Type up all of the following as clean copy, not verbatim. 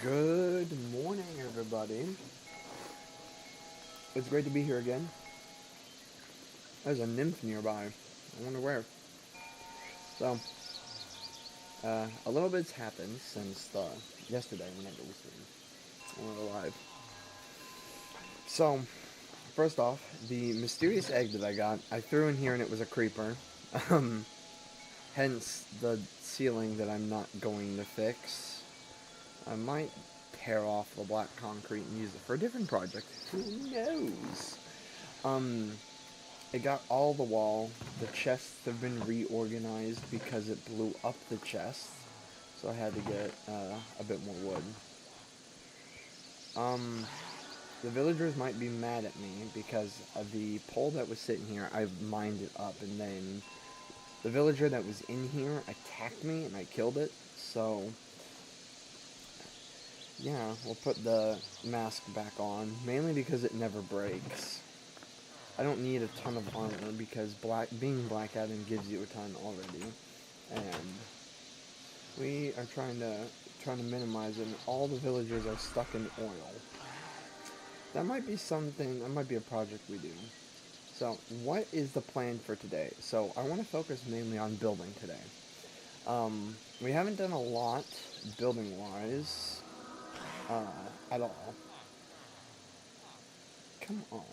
Good morning, everybody. It's great to be here again. There's a nymph nearby. I wonder where. So, a little bit's happened since yesterday whenever we streamed. When we were live. So, first off, the mysterious egg that I got, I threw in here and it was a creeper. Um, hence the ceiling that I'm not going to fix. I might tear off the black concrete and use it for a different project. Who knows? Um, It got all the wall. The chests have been reorganized because it blew up the chest. So I had to get a bit more wood. Um, the villagers might be mad at me because of the pole that was sitting here, I mined it up, and then the villager that was in here attacked me and I killed it. So yeah, we'll put the mask back on, mainly because it never breaks. I don't need a ton of armor because being Black Adam gives you a ton already, and we are trying to minimize it. And all the villagers are stuck in oil. That might be something. That might be a project we do. So, what is the plan for today? So, I want to focus mainly on building today. We haven't done a lot building wise at all. Come on.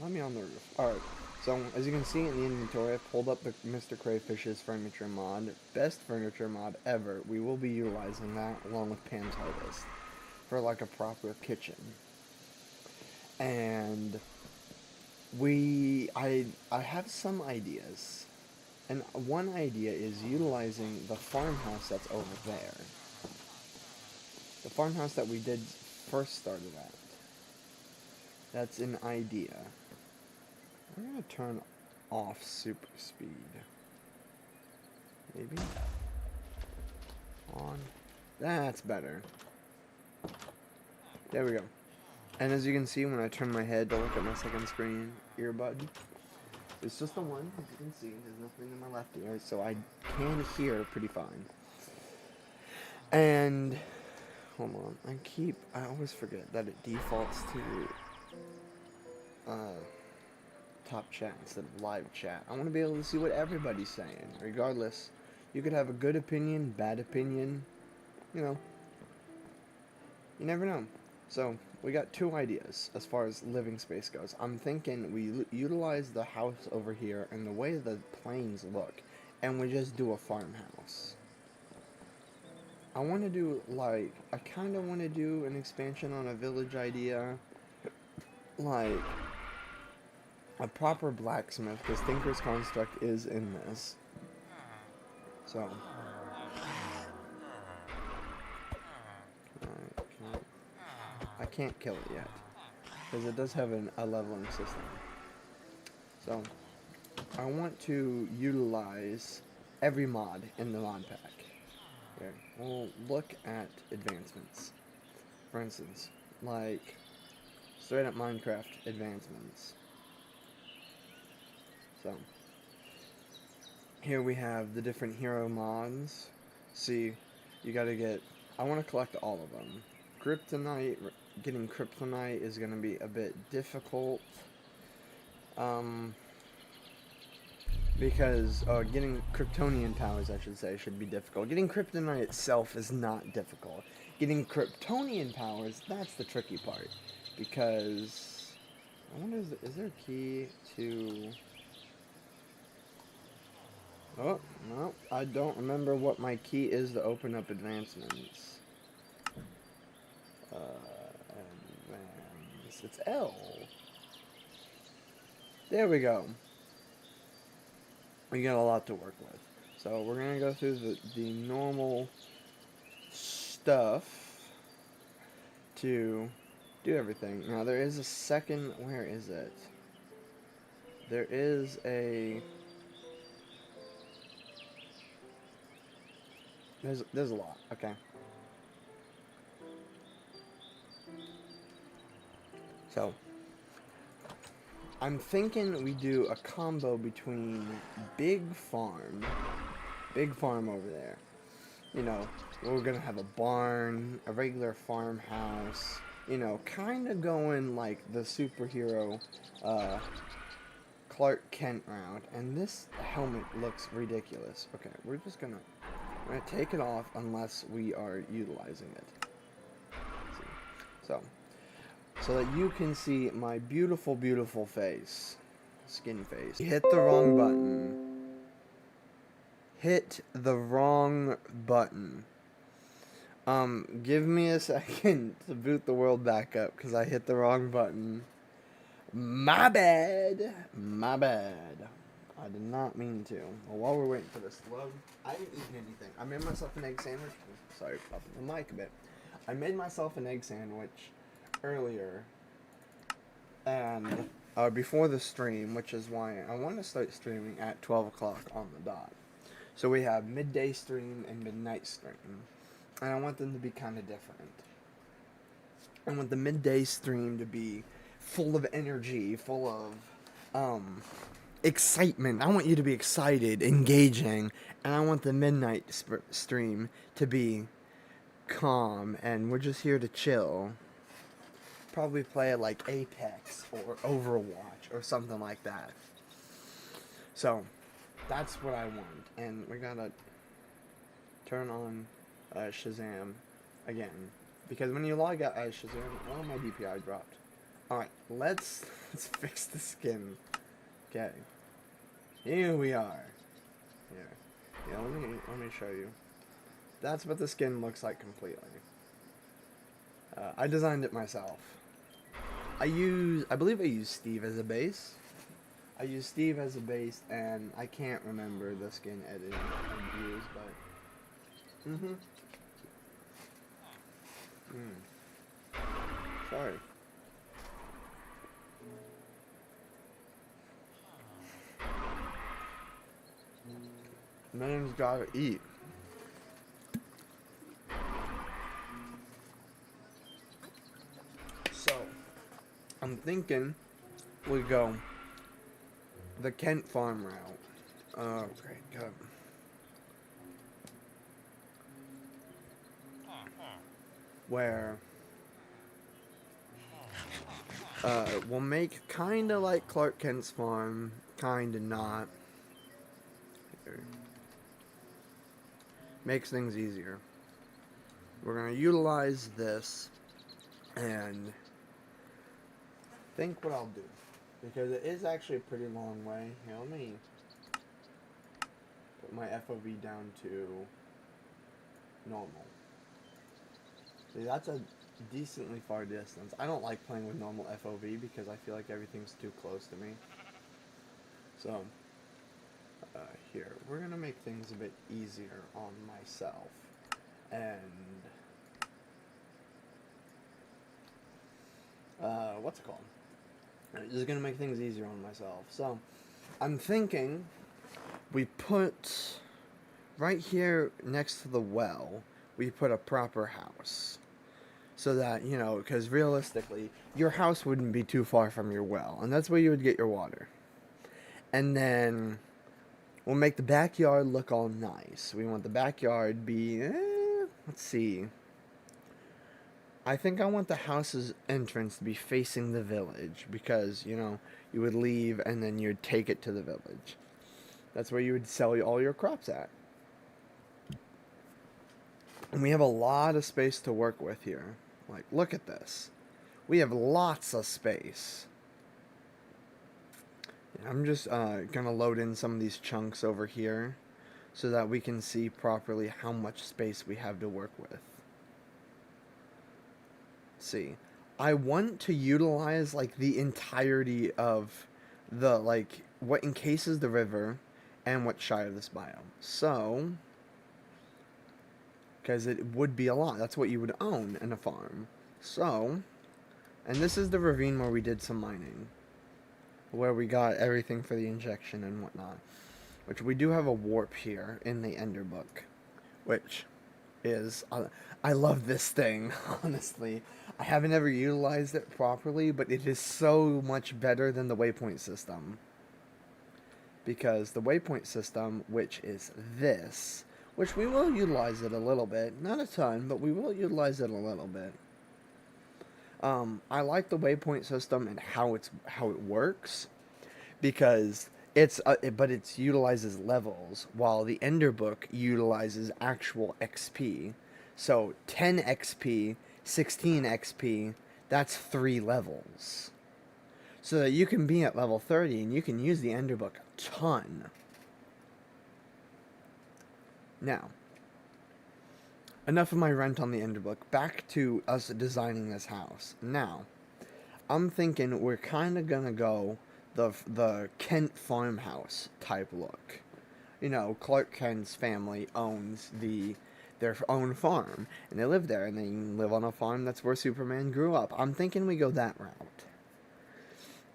Let me on the roof. Alright. So, as you can see in the inventory, I pulled up the Mr. Crayfish's furniture mod. Best furniture mod ever. We will be utilizing that along with Pam's Harvest for like a proper kitchen. And I have some ideas. And one idea is utilizing the farmhouse that's over there. The farmhouse that we did first started at. That's an idea. We're gonna turn off super speed. Maybe? On. That's better. There we go. And as you can see when I turn my head to look at my second screen earbud, it's just the one, as you can see, there's nothing in my left ear, so I can hear pretty fine. And hold on, I always forget that it defaults to top chat instead of live chat. I want to be able to see what everybody's saying, regardless. You could have a good opinion, bad opinion, you know, you never know. So, we got two ideas as far as living space goes. I'm thinking we utilize the house over here and the way the plains look, and we just do a farmhouse. I want to do, like, I kind of want to do an expansion on a village idea, like a proper blacksmith, because Tinker's Construct is in this. So, I can't kill it yet, because it does have a leveling system. So, I want to utilize every mod in the mod pack. Here, we'll look at advancements. For instance, like straight up Minecraft advancements. So, here we have the different hero mods. See, you gotta get, I want to collect all of them. Kryptonite, getting Kryptonite is gonna be a bit difficult. Because getting Kryptonian powers, I should say, should be difficult. Getting Kryptonite itself is not difficult. Getting Kryptonian powers, that's the tricky part. Because, I wonder, is there a key to... Oh, no, I don't remember what my key is to open up advancements. Advance, it's L. There we go. We got a lot to work with. So we're going to go through the normal stuff to do everything. Now there is a second, where is it? There is a, there's a lot, okay. So, I'm thinking we do a combo between Big Farm over there. you know, we're gonna have a barn, a regular farmhouse, you know, kind of going like the superhero uh, Clark Kent route. And this helmet looks ridiculous. Okay, we're gonna take it off unless we are utilizing it. So, so that you can see my beautiful, beautiful face, skin face. Hit the wrong button. Hit the wrong button. Give me a second to boot the world back up because I hit the wrong button. My bad. My bad. I did not mean to. Well, while we're waiting for this to load, I haven't eaten anything. I made myself an egg sandwich. Sorry, popping the mic a bit. I made myself an egg sandwich earlier, and before the stream, which is why I want to start streaming at 12 o'clock on the dot. So we have midday stream and midnight stream, and I want them to be kind of different. I want the midday stream to be full of energy, full of excitement. I want you to be excited, engaging, and I want the midnight stream to be calm, and we're just here to chill. Probably play like Apex or Overwatch or something like that. So, that's what I want. And we gotta turn on Shazam again. Because when you log out Shazam, well, my DPI dropped. Alright, let's fix the skin. Okay. Here we are. Here. Yeah, let me show you. That's what the skin looks like completely. I designed it myself. I believe I use Steve as a base. And I can't remember the skin editing I used, but sorry. Man's gotta eat. So, I'm thinking we go the Kent Farm route. Oh, great, good. Where we'll make kinda like Clark Kent's farm, kinda not. Here. Makes things easier. We're gonna utilize this and think what I'll do. Because it is actually a pretty long way. Here, let me put my FOV down to normal. See, that's a decently far distance. I don't like playing with normal FOV because I feel like everything's too close to me. So, here, we're gonna make things a bit easier on myself. And, what's it called? Just gonna make things easier on myself. So, I'm thinking we put right here next to the well, we put a proper house. So that, you know, because realistically, your house wouldn't be too far from your well, and that's where you would get your water. And then we'll make the backyard look all nice. We want the backyard be, let's see. I think I want the house's entrance to be facing the village because, you know, you would leave and then you'd take it to the village. That's where you would sell all your crops at. And we have a lot of space to work with here. Like, look at this. We have lots of space. I'm just gonna load in some of these chunks over here so that we can see properly how much space we have to work with. See, I want to utilize like the entirety of the like what encases the river and what's shy of this biome. So, because it would be a lot. That's what you would own in a farm. So, and this is the ravine where we did some mining, where we got everything for the injection and whatnot. Which we do have a warp here in the Ender Book, which is I love this thing. Honestly, I haven't ever utilized it properly, but it is so much better than the waypoint system. Because the waypoint system, which is this, which we will utilize it a little bit. Not a ton, but we will utilize it a little bit. I like the waypoint system and how it works because but it utilizes levels while the Ender Book utilizes actual XP. So 10 XP, 16 XP, that's 3 levels. So that you can be at level 30 and you can use the Ender Book a ton. Now, enough of my rant on the Ender Book. Back to us designing this house. Now, I'm thinking we're kind of gonna go the Kent farmhouse type look. You know, Clark Kent's family owns their own farm, and they live there, and they live on a farm that's where Superman grew up. I'm thinking we go that route.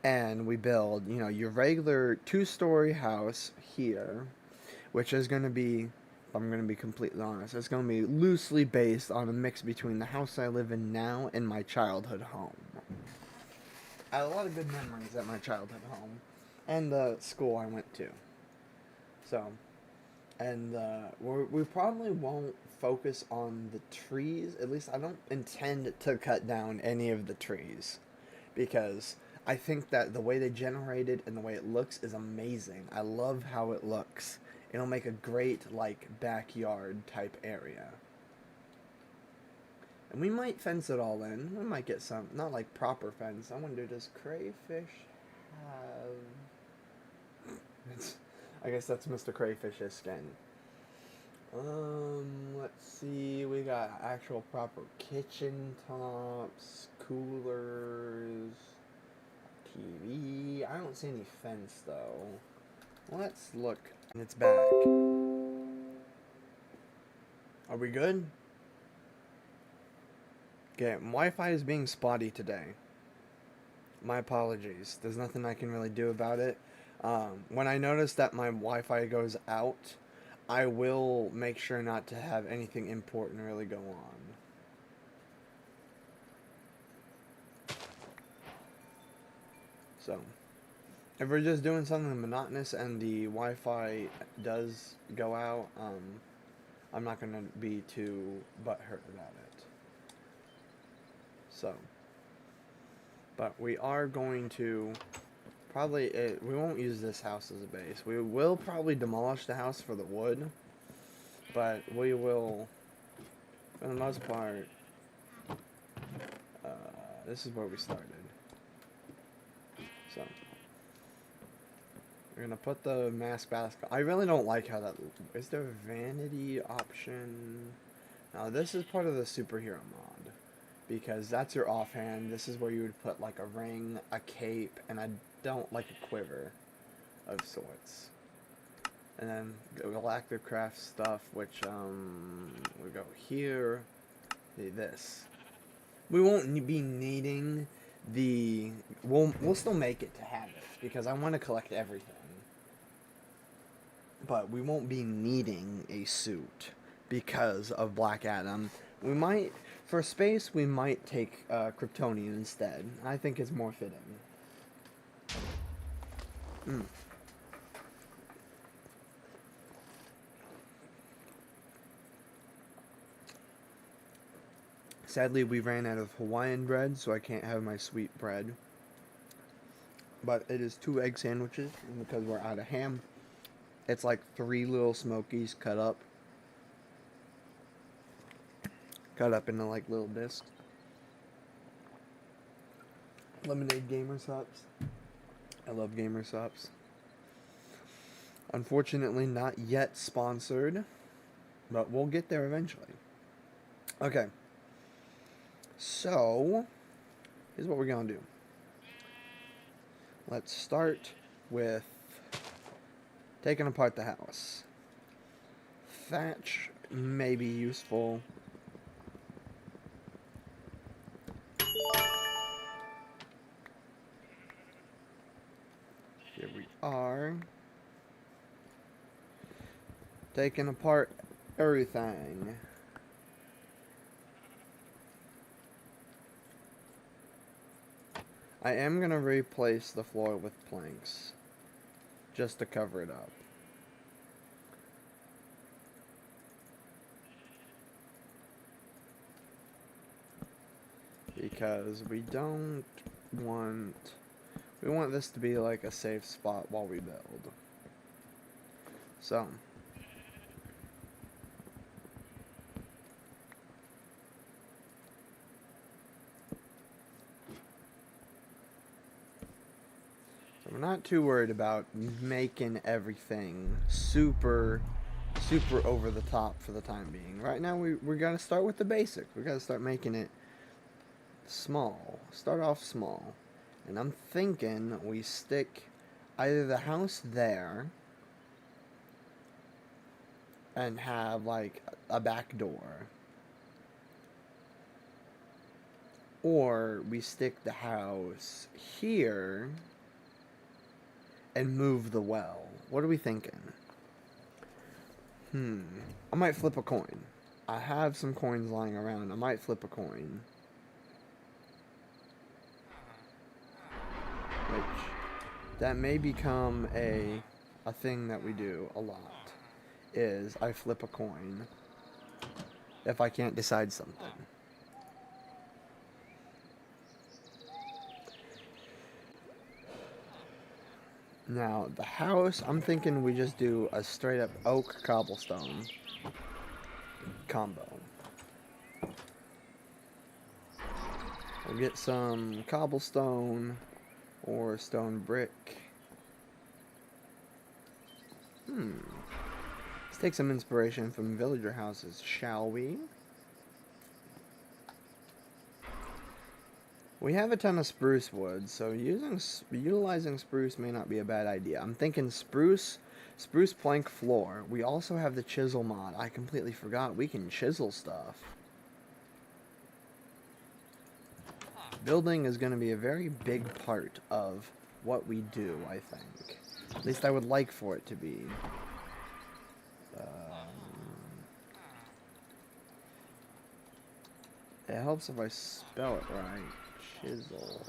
And we build, you know, your regular 2-story house here, which is going to be, I'm going to be completely honest, it's going to be loosely based on a mix between the house I live in now and my childhood home. I have a lot of good memories at my childhood home and the school I went to. So, and we probably won't focus on the trees. At least I don't intend to cut down any of the trees because I think that the way they generated and the way it looks is amazing. I love how it looks. It'll make a great, like, backyard type area. And we might fence it all in. We might get some, not like proper fence. I wonder, does Crayfish have... I guess that's Mr. Crayfish's skin. Let's see. We got actual proper kitchen tops, coolers, TV. I don't see any fence though. Let's look. It's back. Are we good? Okay, Wi-Fi is being spotty today. My apologies. There's nothing I can really do about it. When I notice that my Wi-Fi goes out, I will make sure not to have anything important really go on. So, if we're just doing something monotonous and the Wi-Fi does go out, I'm not going to be too butthurt about it. So, but we are going to probably, we won't use this house as a base. We will probably demolish the house for the wood, but we will, for the most part, this is where we started. So, we're going to put the mask basket. I really don't like how that, is there a vanity option? Now, this is part of the superhero mod, because that's your offhand. This is where you would put like a ring, a cape, and I don't like a quiver of sorts. And then Galactic Craft stuff, which we go here, this. We won't be needing the, we'll still make it to have it because I want to collect everything. But we won't be needing a suit because of Black Adam. We might, for space, we might take Kryptonian instead. I think it's more fitting. Sadly, we ran out of Hawaiian bread, so I can't have my sweet bread. But it is 2 egg sandwiches, and because we're out of ham, it's like 3 little Smokies cut up into like little discs. Lemonade Gamer Supps. I love Gamer Supps. Unfortunately, not yet sponsored, but we'll get there eventually. Okay. So, here's what we're going to do. Let's start with taking apart the house. Thatch may be useful. Here we are. Taking apart everything. I am going to replace the floor with planks, just to cover it up. because we don't want, we want this to be like a safe spot while we build. So we're not too worried about making everything super over the top for the time being. Right now we gotta start with the basics. We gotta start making it small. Start off small. And I'm thinking we stick either the house there and have like a back door, or we stick the house here and move the well. What are we thinking? I might flip a coin. I have some coins lying around. I might flip a coin. Which, that may become a thing that we do a lot. Is I flip a coin if I can't decide something. Now, the house, I'm thinking we just do a straight up oak cobblestone combo. We'll get some cobblestone or stone brick. Let's take some inspiration from villager houses, shall we? We have a ton of spruce wood, so utilizing spruce may not be a bad idea. I'm thinking spruce plank floor. We also have the chisel mod. I completely forgot we can chisel stuff. Building is going to be a very big part of what we do, I think. At least I would like for it to be. It helps if I spell it right. Chisel.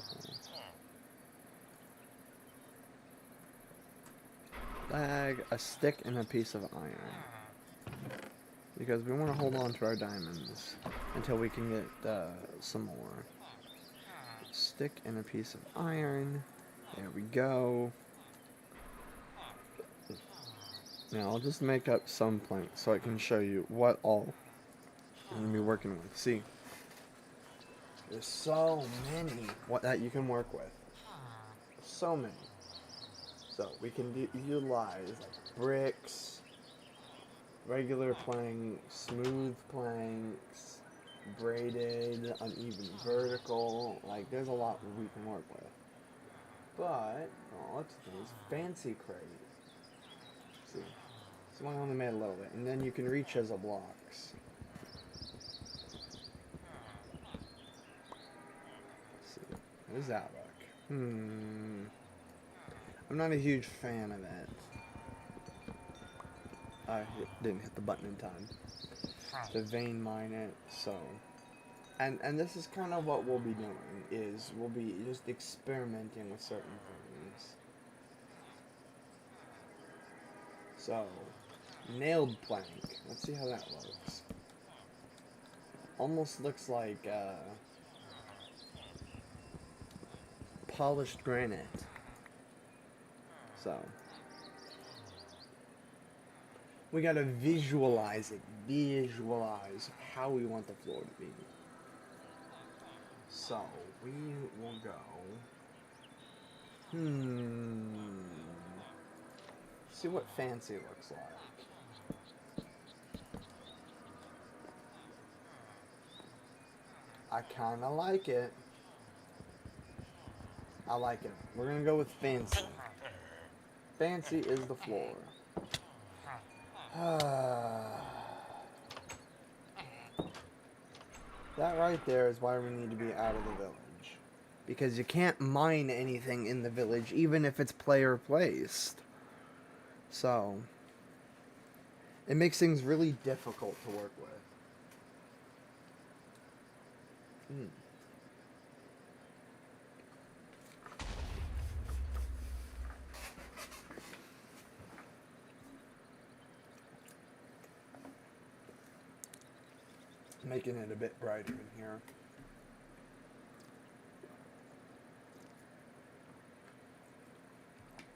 Lag, a stick, and a piece of iron. Because we want to hold on to our diamonds until we can get some more. Stick and a piece of iron. There we go. Now I'll just make up some planks so I can show you what all I'm going to be working with. See, there's so many that you can work with. So many. So we can utilize like bricks, regular planks, smooth planks, braided, uneven vertical. Like there's a lot we can work with. But let's do this fancy crate. See, so I only made a little bit, and then you can re-chisel blocks. Let's see, how does that look? I'm not a huge fan of that. I didn't hit the button in time to vein mine it, so. And this is kind of what we'll be doing, is we'll be just experimenting with certain things. So, nailed plank. Let's see how that looks. Almost looks like polished granite. So, we gotta visualize it. Visualize how we want the floor to be. So, we will go. See what fancy looks like. I kinda like it. I like it. We're gonna go with fancy. Fancy is the floor. That right there is why we need to be out of the village. Because you can't mine anything in the village, even if it's player placed. So, it makes things really difficult to work with. Making it a bit brighter in here.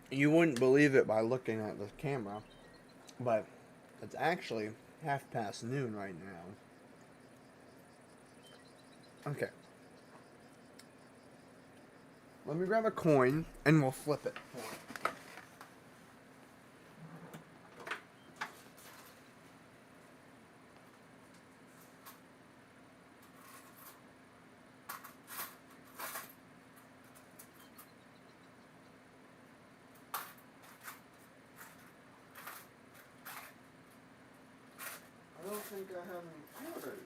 You wouldn't believe it by looking at the camera, but it's actually noon right now. Okay. Let me grab a coin and we'll flip it. I don't think I have any quarters.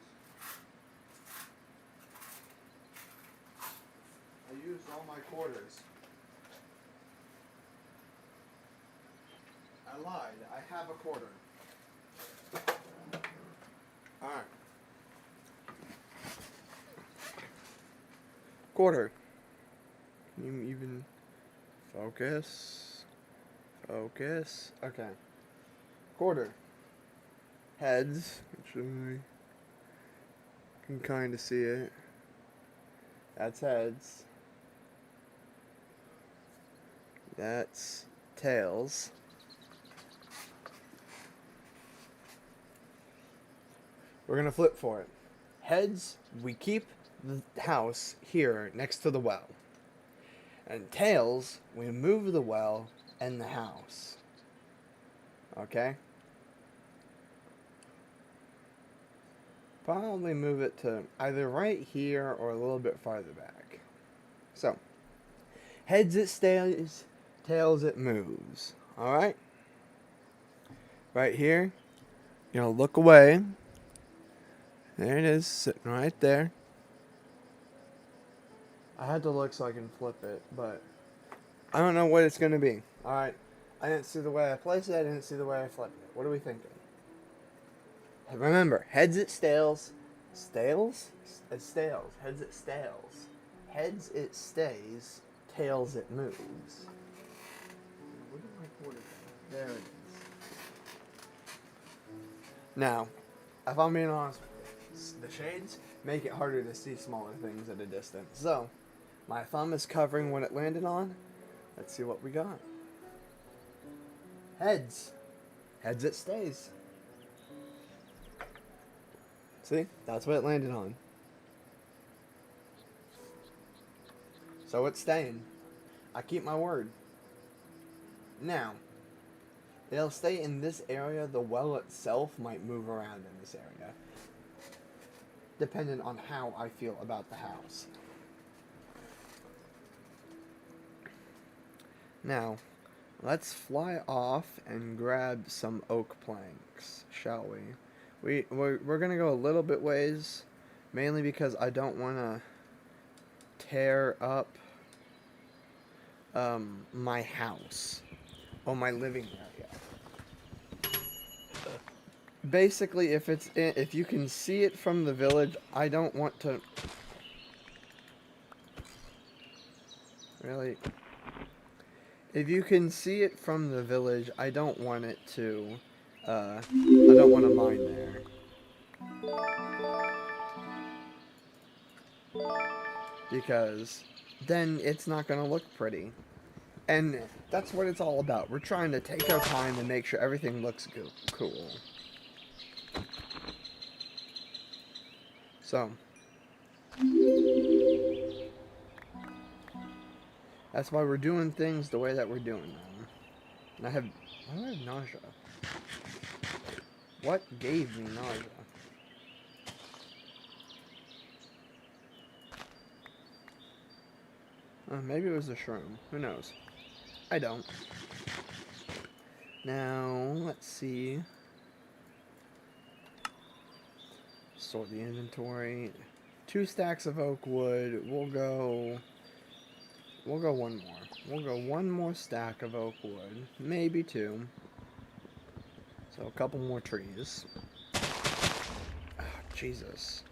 I used all my quarters. I lied. I have a quarter. Alright. Quarter. Can you even focus? Focus. Okay. Quarter. Heads, which I can kind of see it. That's heads. That's tails. We're gonna flip for it. Heads, we keep the house here next to the well. And tails, we move the well and the house. Okay? Probably move it to either right here or a little bit farther back. So, heads it stays, tails it moves. Alright? Right here, you're gonna look away. There it is, sitting right there. I had to look so I can flip it, but I don't know what it's gonna be. Alright? I didn't see the way I placed it, I didn't see the way I flipped it. What are we thinking? Remember, heads it stales. Stales? It stales. Heads it stales. Heads it stays. Tails it moves. Where did my quarter go? There it is. Now, if I'm being honest with you, the shades make it harder to see smaller things at a distance. So, my thumb is covering what it landed on. Let's see what we got. Heads. Heads it stays. See? That's what it landed on. So it's staying. I keep my word. Now, it'll stay in this area. The well itself might move around in this area, depending on how I feel about the house. Now, let's fly off and grab some oak planks, shall we? We're gonna go a little bit ways, mainly because I don't want to tear up my house or my living area. Basically, if you can see it from the village, I don't want to really. If you can see it from the village, I don't want it to. I don't want to mine there. Because then it's not going to look pretty. And that's what it's all about. We're trying to take our time and make sure everything looks cool. So, that's why we're doing things the way that we're doing them. And why do I have nausea? What gave me nausea? Maybe it was the shroom. Who knows? I don't. Now, let's see. Sort the inventory. 2 stacks of oak wood. We'll go one more. We'll go one more stack of oak wood. Maybe 2. So a couple more trees. Oh, Jesus.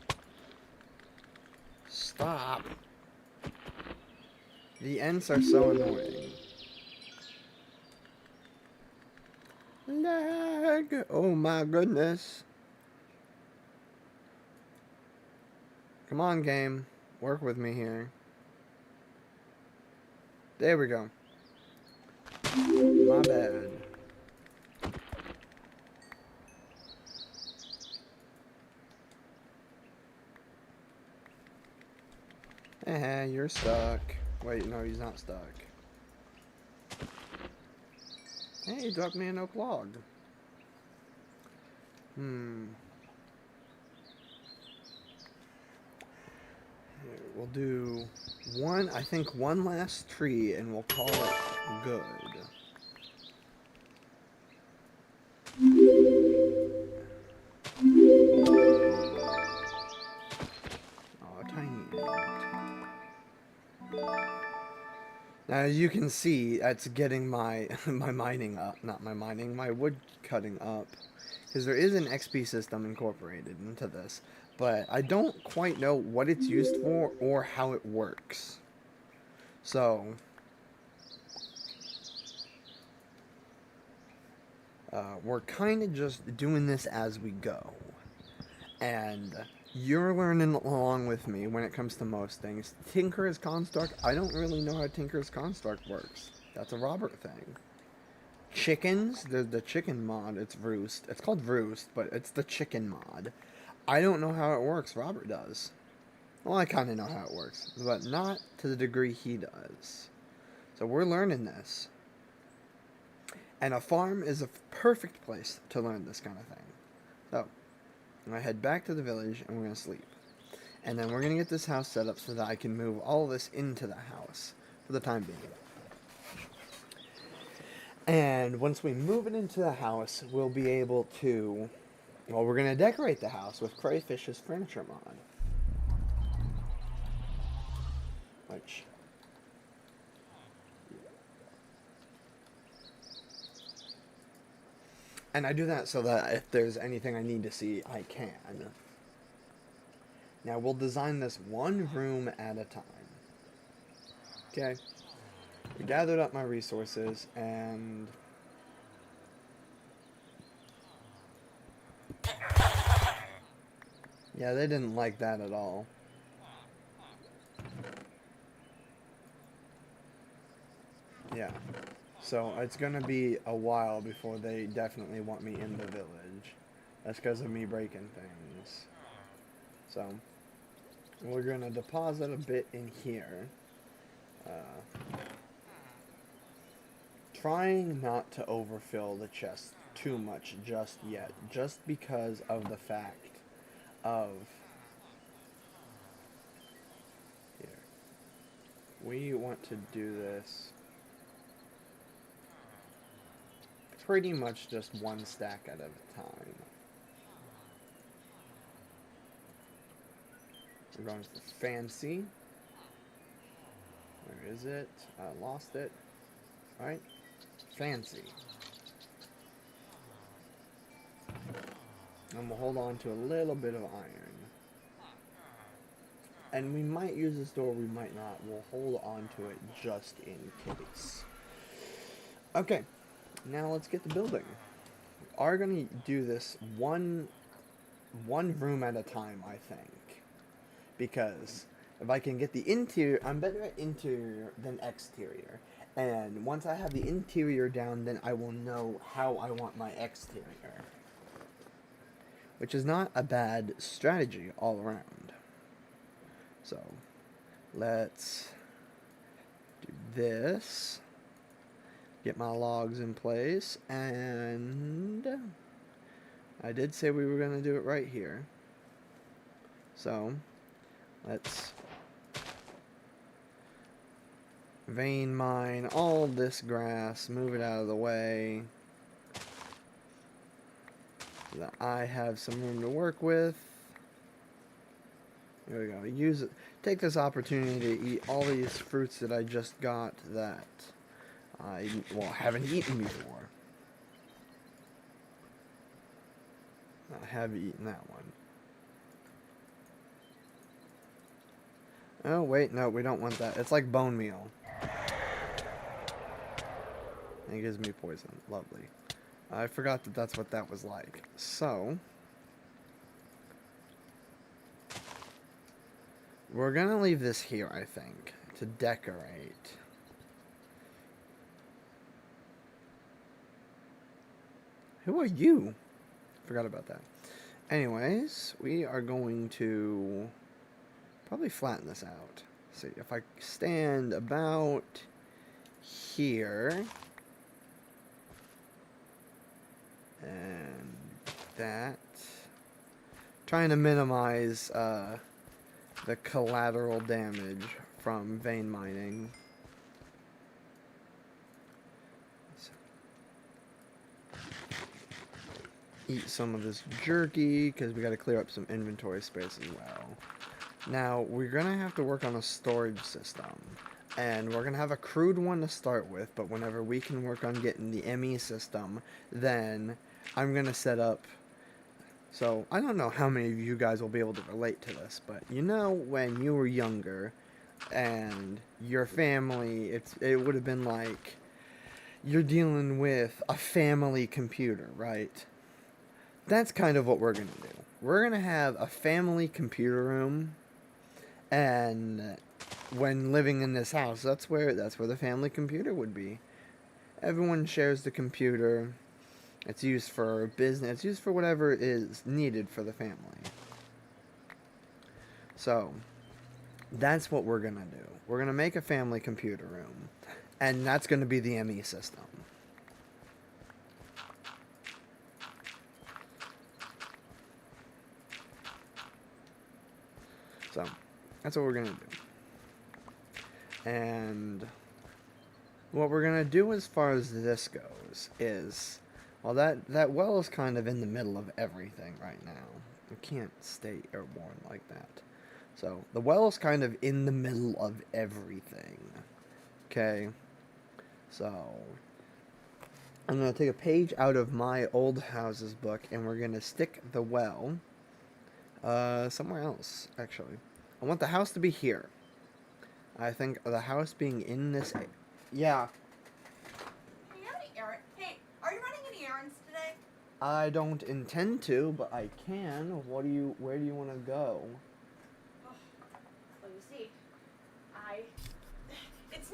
Stop. The ants are so annoying. Lag. Oh my goodness. Come on, game. Work with me here. There we go. My bad. Eh, you're stuck. Wait, no, he's not stuck. Hey, he dropped me an oak log. Hmm. Here, we'll do one, I think one last tree, and we'll call it good. Oh, tiny ant. Now, as you can see, that's getting my my mining up. Not my mining, my wood cutting up. Because there is an XP system incorporated into this. But I don't quite know what it's used for or how it works. So, we're kind of just doing this as we go. And you're learning along with me when it comes to most things. Tinker's Construct, I don't really know how Tinker's Construct works. That's a Robert thing. Chickens, there's the chicken mod, it's Roost. It's called Roost, but it's the chicken mod. I don't know how it works, Robert does. Well, I kind of know how it works, but not to the degree he does. So we're learning this. And a farm is a perfect place to learn this kind of thing. So, I'm going to head back to the village and we're going to sleep. And then we're going to get this house set up so that I can move all of this into the house for the time being. And once we move it into the house, we'll be able to... Well, we're going to decorate the house with Crayfish's furniture mod. Which... And I do that so that if there's anything I need to see, I can. Now, we'll design this one room at a time. Okay? I gathered up my resources, and... Yeah, they didn't like that at all. Yeah. So, it's gonna be a while before they definitely want me in the village. That's because of me breaking things. So, we're gonna deposit a bit in here. Trying not to overfill the chest too much just yet, just because of the fact of... Here. We want to do this pretty much just one stack at a time. We're going for fancy. Where is it? I lost it. Alright. Fancy. And we'll hold on to a little bit of iron. And we might use this door, we might not. We'll hold on to it just in case. Okay. Now let's get the building. We are going to do this one room at a time, I think. Because if I can get the interior, I'm better at interior than exterior. And once I have the interior down, then I will know how I want my exterior. Which is not a bad strategy all around. So, let's do this. Get my logs in place. And I did say we were going to do it right here. So, let's vein mine all this grass, move it out of the way, so that I have some room to work with. There we go. Use it. Take this opportunity to eat all these fruits that I just got that I haven't eaten before. I have eaten that one. Oh wait, no, we don't want that. It's like bone meal. It gives me poison. Lovely. I forgot that that's what that was like. So, we're gonna leave this here, I think, to decorate. Who are you? Forgot about that. Anyways, we are going to probably flatten this out. See, if I stand about here and that, trying to minimize the collateral damage from vein mining. Eat some of this jerky because we got to clear up some inventory space as well. Now we're gonna have to work on a storage system, and we're gonna have a crude one to start with, but whenever we can work on getting the ME system, then I'm gonna set up. So I don't know how many of you guys will be able to relate to this, but you know when you were younger and your family, it would have been like you're dealing with a family computer, right? That's kind of what we're going to do. We're going to have a family computer room, and when living in this house, that's where the family computer would be. Everyone shares the computer. It's used for business. It's used for whatever is needed for the family. So, that's what we're going to do. We're going to make a family computer room, and that's going to be the ME system. So, that's what we're going to do. And what we're going to do as far as this goes is, well, that well is kind of in the middle of everything right now. We can't stay airborne like that. So, the well is kind of in the middle of everything. Okay? So, I'm going to take a page out of my old houses book, and we're going to stick the well somewhere else, actually. I want the house to be here. I think the house being in this... Yeah. Hey, are you running any errands today? I don't intend to, but I can. Where do you want to go? Oh, let me see. It's...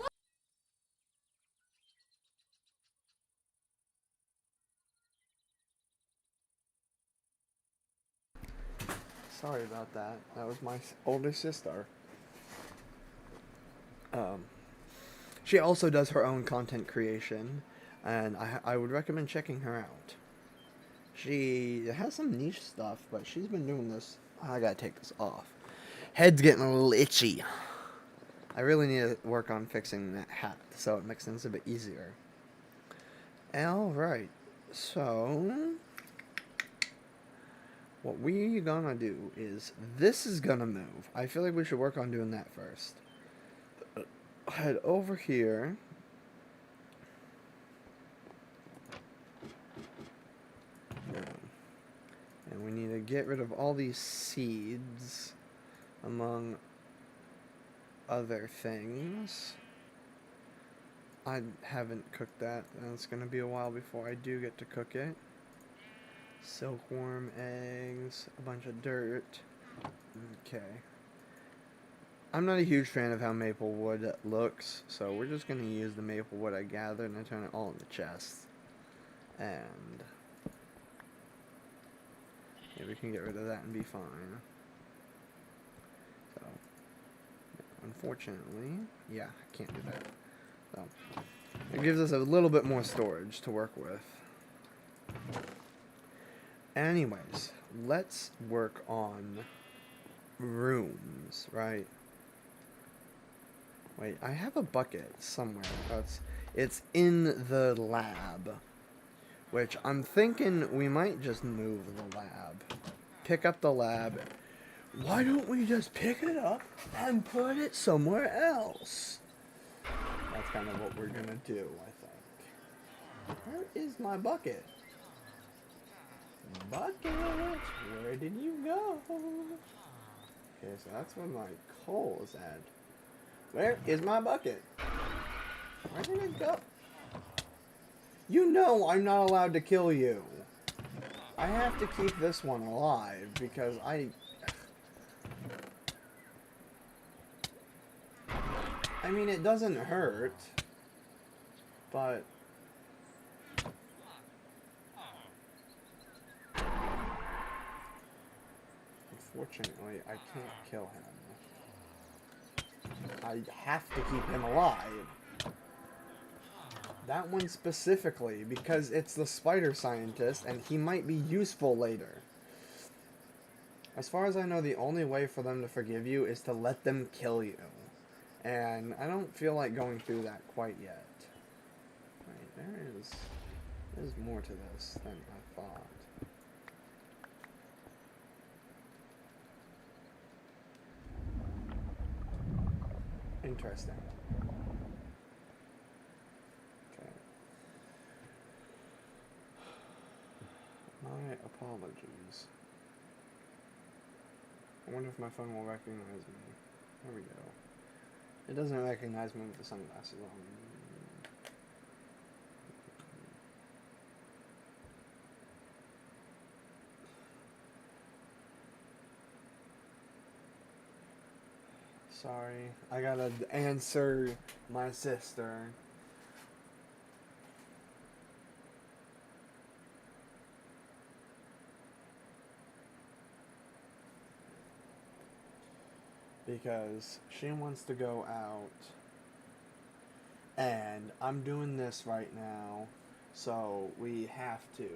Sorry about that. That was my older sister. She also does her own content creation, and I would recommend checking her out. She has some niche stuff, but she's been doing this. I gotta take this off. Head's getting a little itchy. I really need to work on fixing that hat so it makes things a bit easier. Alright, so what we gonna do is, this is gonna move. I feel like we should work on doing that first. Head over here. And we need to get rid of all these seeds, among other things. I haven't cooked that, and it's gonna be a while before I do get to cook it. Silkworm eggs, a bunch of dirt. Okay. I'm not a huge fan of how maple wood looks, so we're just going to use the maple wood I gathered and I turn it all into chests. And yeah, we can get rid of that and be fine. So, unfortunately, yeah, I can't do that. So, it gives us a little bit more storage to work with. Anyways, let's work on rooms, right? Wait, I have a bucket somewhere. It's in the lab. Which I'm thinking we might just move the lab. Pick up the lab. Why don't we just pick it up and put it somewhere else? That's kind of what we're gonna do, I think. Where is my bucket? Bucket, where did you go? Okay, so that's where my coal is at. Where is my bucket? Where did it go? You know I'm not allowed to kill you. I have to keep this one alive because I mean, it doesn't hurt, but Unfortunately, I can't kill him. I have to keep him alive. That one specifically, because it's the spider scientist, and he might be useful later. As far as I know, the only way for them to forgive you is to let them kill you. And I don't feel like going through that quite yet. Right, there's more to this than I thought. Interesting. Okay. My apologies. I wonder if my phone will recognize me. There we go. It doesn't recognize me with the sunglasses on. Sorry, I gotta answer my sister. Because she wants to go out, and I'm doing this right now, so we have to.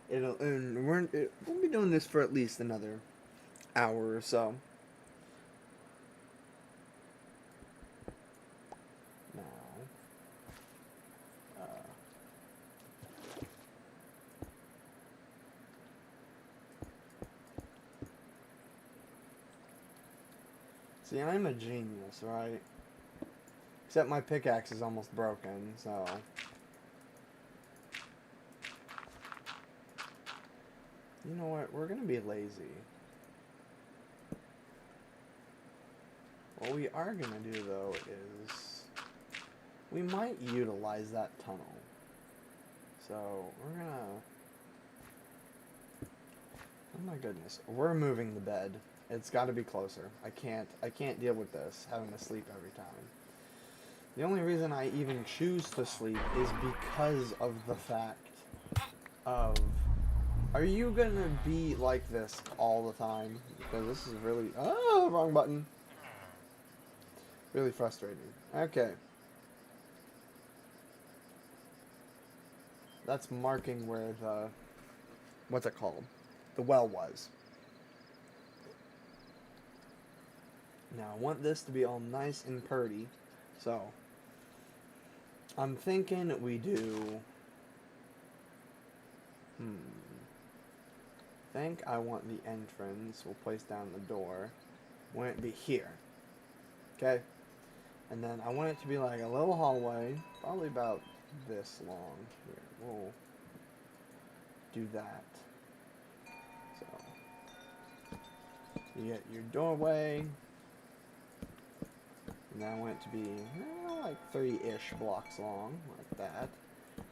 We'll be doing this for at least another hour or so. Now, see, I'm a genius, right? Except my pickaxe is almost broken, so. You know what? We're gonna be lazy. What we are gonna do, though, is we might utilize that tunnel. So, we're gonna... Oh my goodness. We're moving the bed. It's gotta be closer. I can't deal with this, having to sleep every time. The only reason I even choose to sleep is because of the fact of... Are you gonna be like this all the time? Because this is really... Oh, wrong button. Really frustrating. Okay. That's marking where the... What's it called? The well was. Now, I want this to be all nice and purty. So, I'm thinking we do... I think I want the entrance. We'll place down the door. Want it to be here. Okay? And then I want it to be like a little hallway. Probably about this long. Here, we'll do that. So, you get your doorway. And I want it to be like 3-ish blocks long, like that.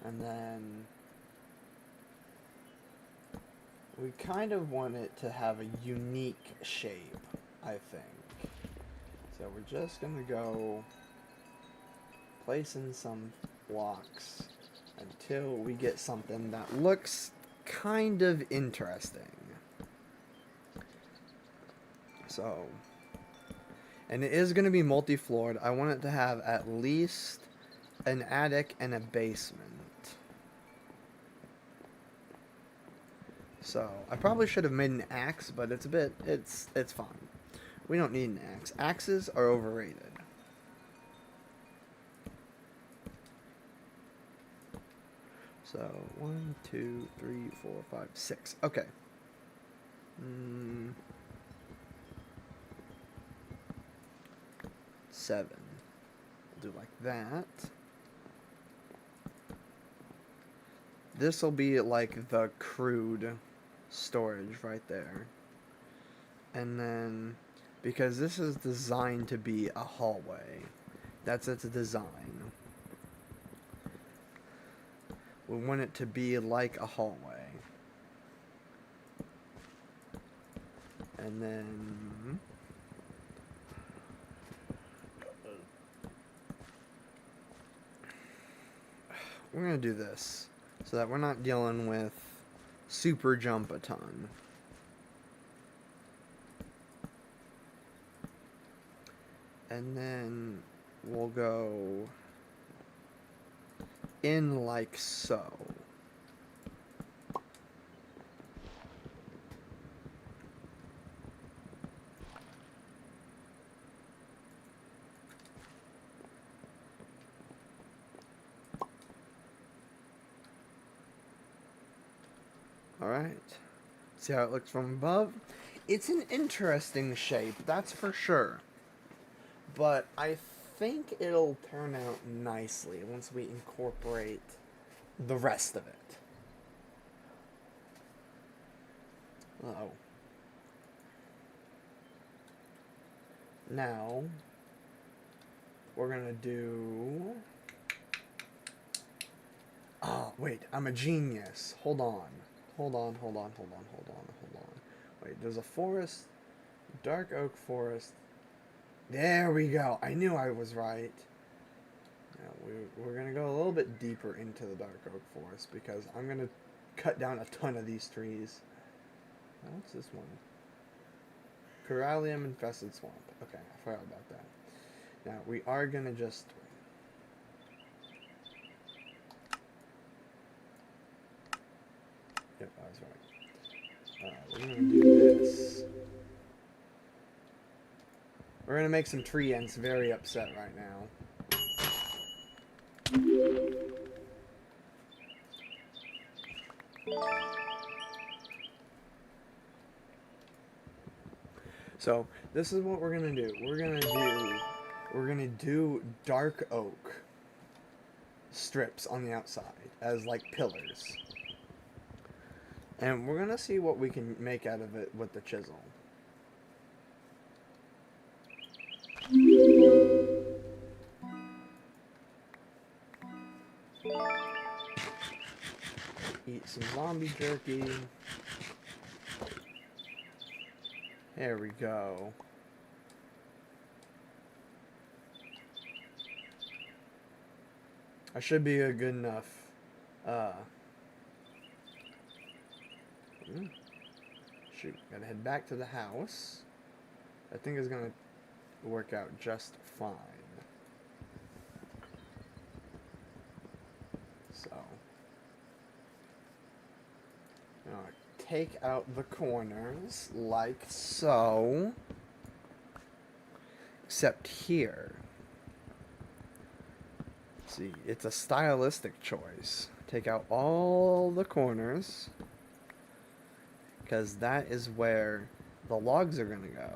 And then we kind of want it to have a unique shape, I think. So we're just gonna go placing some blocks until we get something that looks kind of interesting. So, and it is gonna be multi-floored. I want it to have at least an attic and a basement. So, I probably should have made an axe, but it's fine. We don't need an axe. Axes are overrated. So, 1, 2, 3, 4, 5, 6. Okay. 7. We'll do like that. This will be like the crude storage right there. And then, because this is designed to be a hallway, that's its design. We want it to be like a hallway. And then we're going to do this so that we're not dealing with super jump a ton. And then we'll go in like so. Alright. See how it looks from above? It's an interesting shape, that's for sure. But I think it'll turn out nicely once we incorporate the rest of it. Uh-oh. Now, we're gonna do... Oh, wait, I'm a genius. Hold on. Hold on. Wait, there's a forest, dark oak forest. There we go. I knew I was right. Now, we're going to go a little bit deeper into the dark oak forest because I'm going to cut down a ton of these trees. Now, what's this one? Corallium infested swamp. Okay, I forgot about that. Now, we are going to just... Yep, I was right. We're going to do this. We're going to make some tree ants very upset right now. So, this is what we're going to do. We're going to do dark oak strips on the outside as like pillars. And we're going to see what we can make out of it with the chisel. Eat some zombie jerky. There we go. I should be a good enough shoot, gotta head back to the house. I think it's gonna work out just fine. So, now take out the corners like so. Except here. See, it's a stylistic choice. Take out all the corners, because that is where the logs are going to go.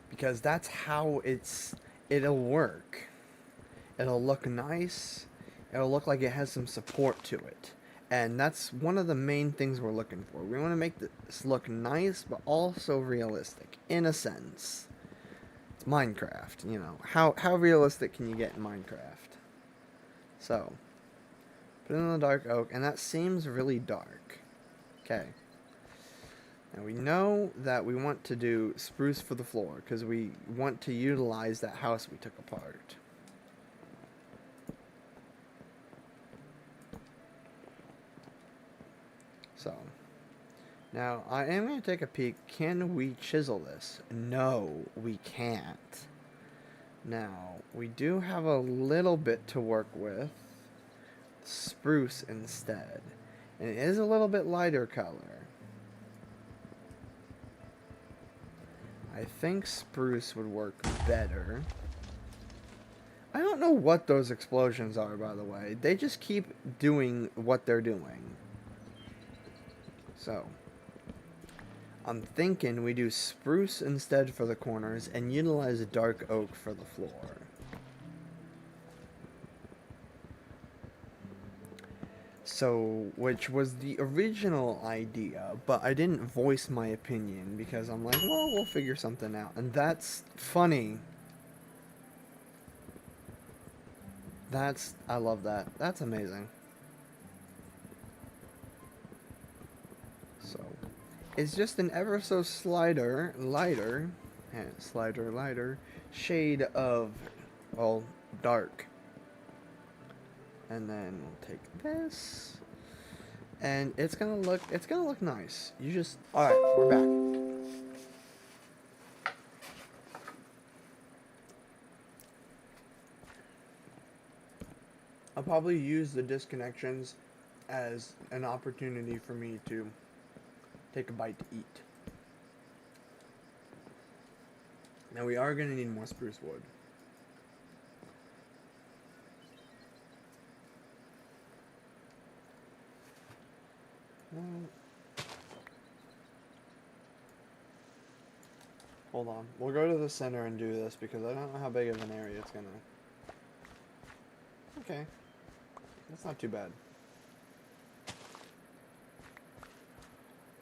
Because that's how it'll work. It'll look nice. It'll look like it has some support to it. And that's one of the main things we're looking for. We want to make this look nice, but also realistic, in a sense. It's Minecraft, you know. How realistic can you get in Minecraft? So, put it in the dark oak, and that seems really dark. Okay. Now we know that we want to do spruce for the floor, because we want to utilize that house we took apart. So, now I am going to take a peek. Can we chisel this? No, we can't. Now, we do have a little bit to work with. Spruce instead. And it is a little bit lighter color. I think spruce would work better. I don't know what those explosions are, by the way. They just keep doing what they're doing. So, I'm thinking we do spruce instead for the corners and utilize dark oak for the floor. So, which was the original idea, but I didn't voice my opinion because I'm like, well, we'll figure something out. And that's funny. I love that. That's amazing. So, it's just an ever so lighter shade of, well, dark. And then we'll take this. And it's gonna look nice. You just, alright, we're back. I'll probably use the disconnections as an opportunity for me to take a bite to eat. Now we are going to need more spruce wood. Hold on. We'll go to the center and do this because I don't know how big of an area it's going to... Okay. That's not too bad.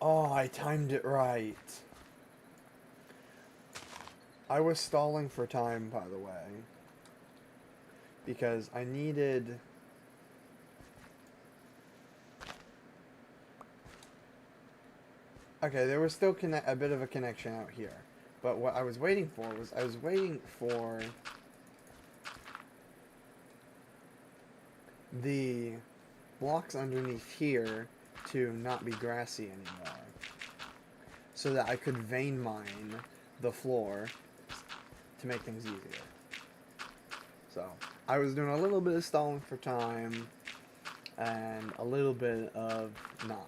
Oh, I timed it right. I was stalling for time, by the way, because I needed... Okay, there was still a bit of a connection out here, but what I was waiting for was I was waiting for the blocks underneath here to not be grassy anymore, so that I could vein mine the floor to make things easier. So I was doing a little bit of stalling for time and a little bit of not.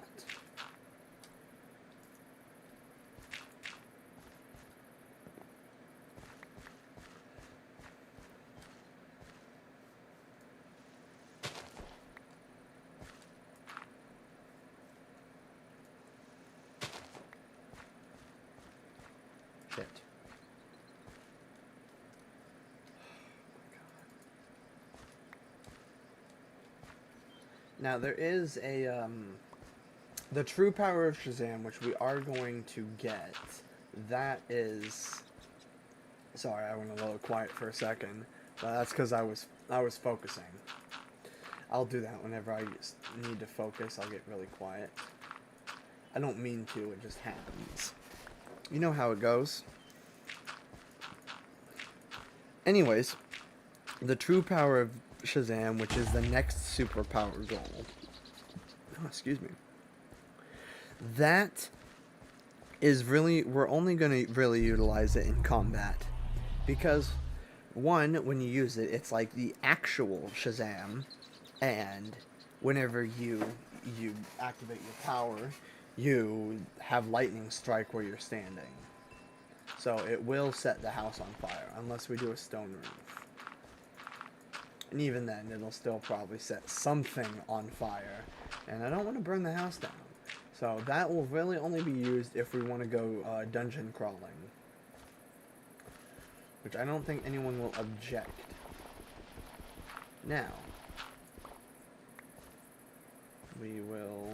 Shit. Now there is a the true power of Shazam, which we are going to get. That is, sorry, I went a little quiet for a second, but that's because I was focusing. I'll do that whenever I need to focus. I'll get really quiet. I don't mean to. It just happens. You know how it goes. Anyways, the true power of Shazam, which is the next superpower goal. Oh, excuse me. That is really, we're only going to really utilize it in combat. Because, one, when you use it, it's like the actual Shazam. And whenever you activate your power, you have lightning strike where you're standing. So it will set the house on fire, unless we do a stone roof. And even then, it'll still probably set something on fire. And I don't want to burn the house down. So that will really only be used if we want to go dungeon crawling. Which I don't think anyone will object. Now, we will...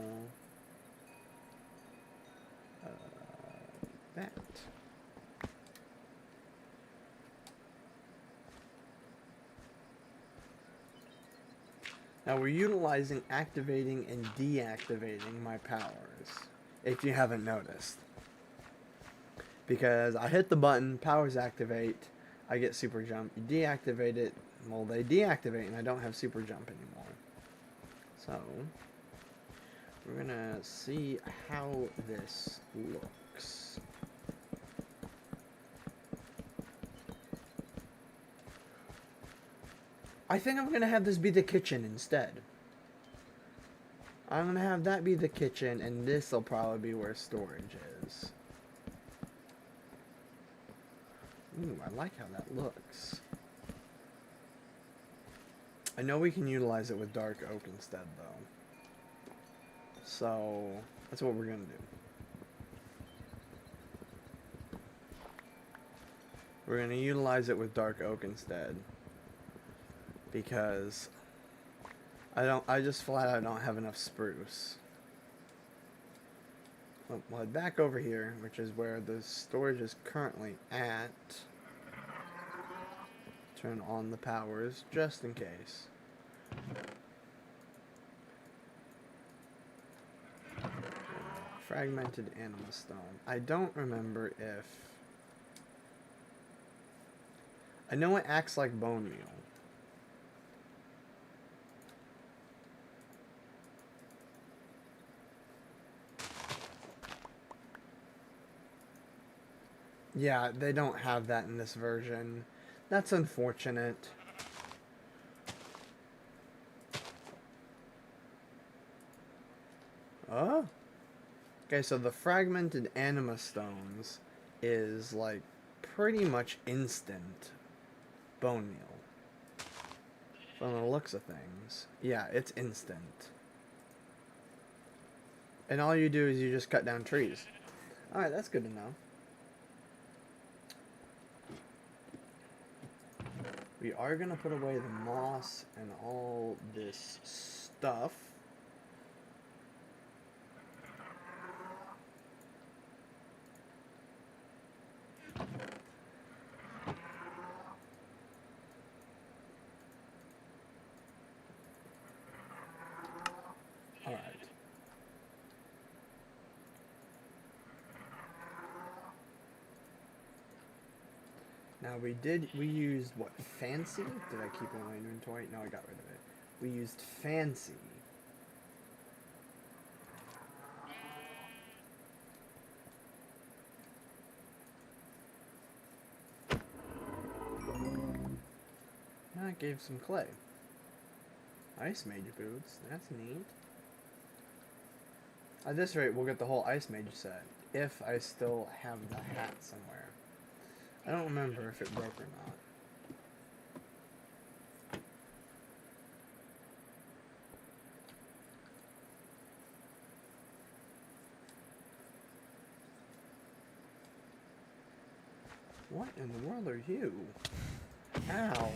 that. Now we're utilizing activating and deactivating my powers, if you haven't noticed. Because I hit the button, powers activate, I get super jump. You deactivate it, well, they deactivate and I don't have super jump anymore. So, we're gonna see how this looks. I think I'm going to have this be the kitchen instead. I'm going to have that be the kitchen, and this will probably be where storage is. Ooh, I like how that looks. I know we can utilize it with dark oak instead, though. So, that's what we're going to do. We're going to utilize it with dark oak instead. Because I just flat out don't have enough spruce. Well, back over here, which is where the storage is currently at. Turn on the powers, just in case. Fragmented animal stone. I don't remember if... I know it acts like bone meal. Yeah, they don't have that in this version. That's unfortunate. Oh. Okay, so the fragmented anima stones is like pretty much instant bone meal. From the looks of things. Yeah, it's instant. And all you do is you just cut down trees. Alright, that's good to know. We are going to put away the moss and all this stuff. Alright. Now we used what, fancy? Did I keep it in my inventory? No, I got rid of it. We used fancy. That gave some clay. Ice Mage boots, that's neat. At this rate, we'll get the whole Ice Mage set, if I still have the hat somewhere. I don't remember if it broke or not. What in the world are you? Ow.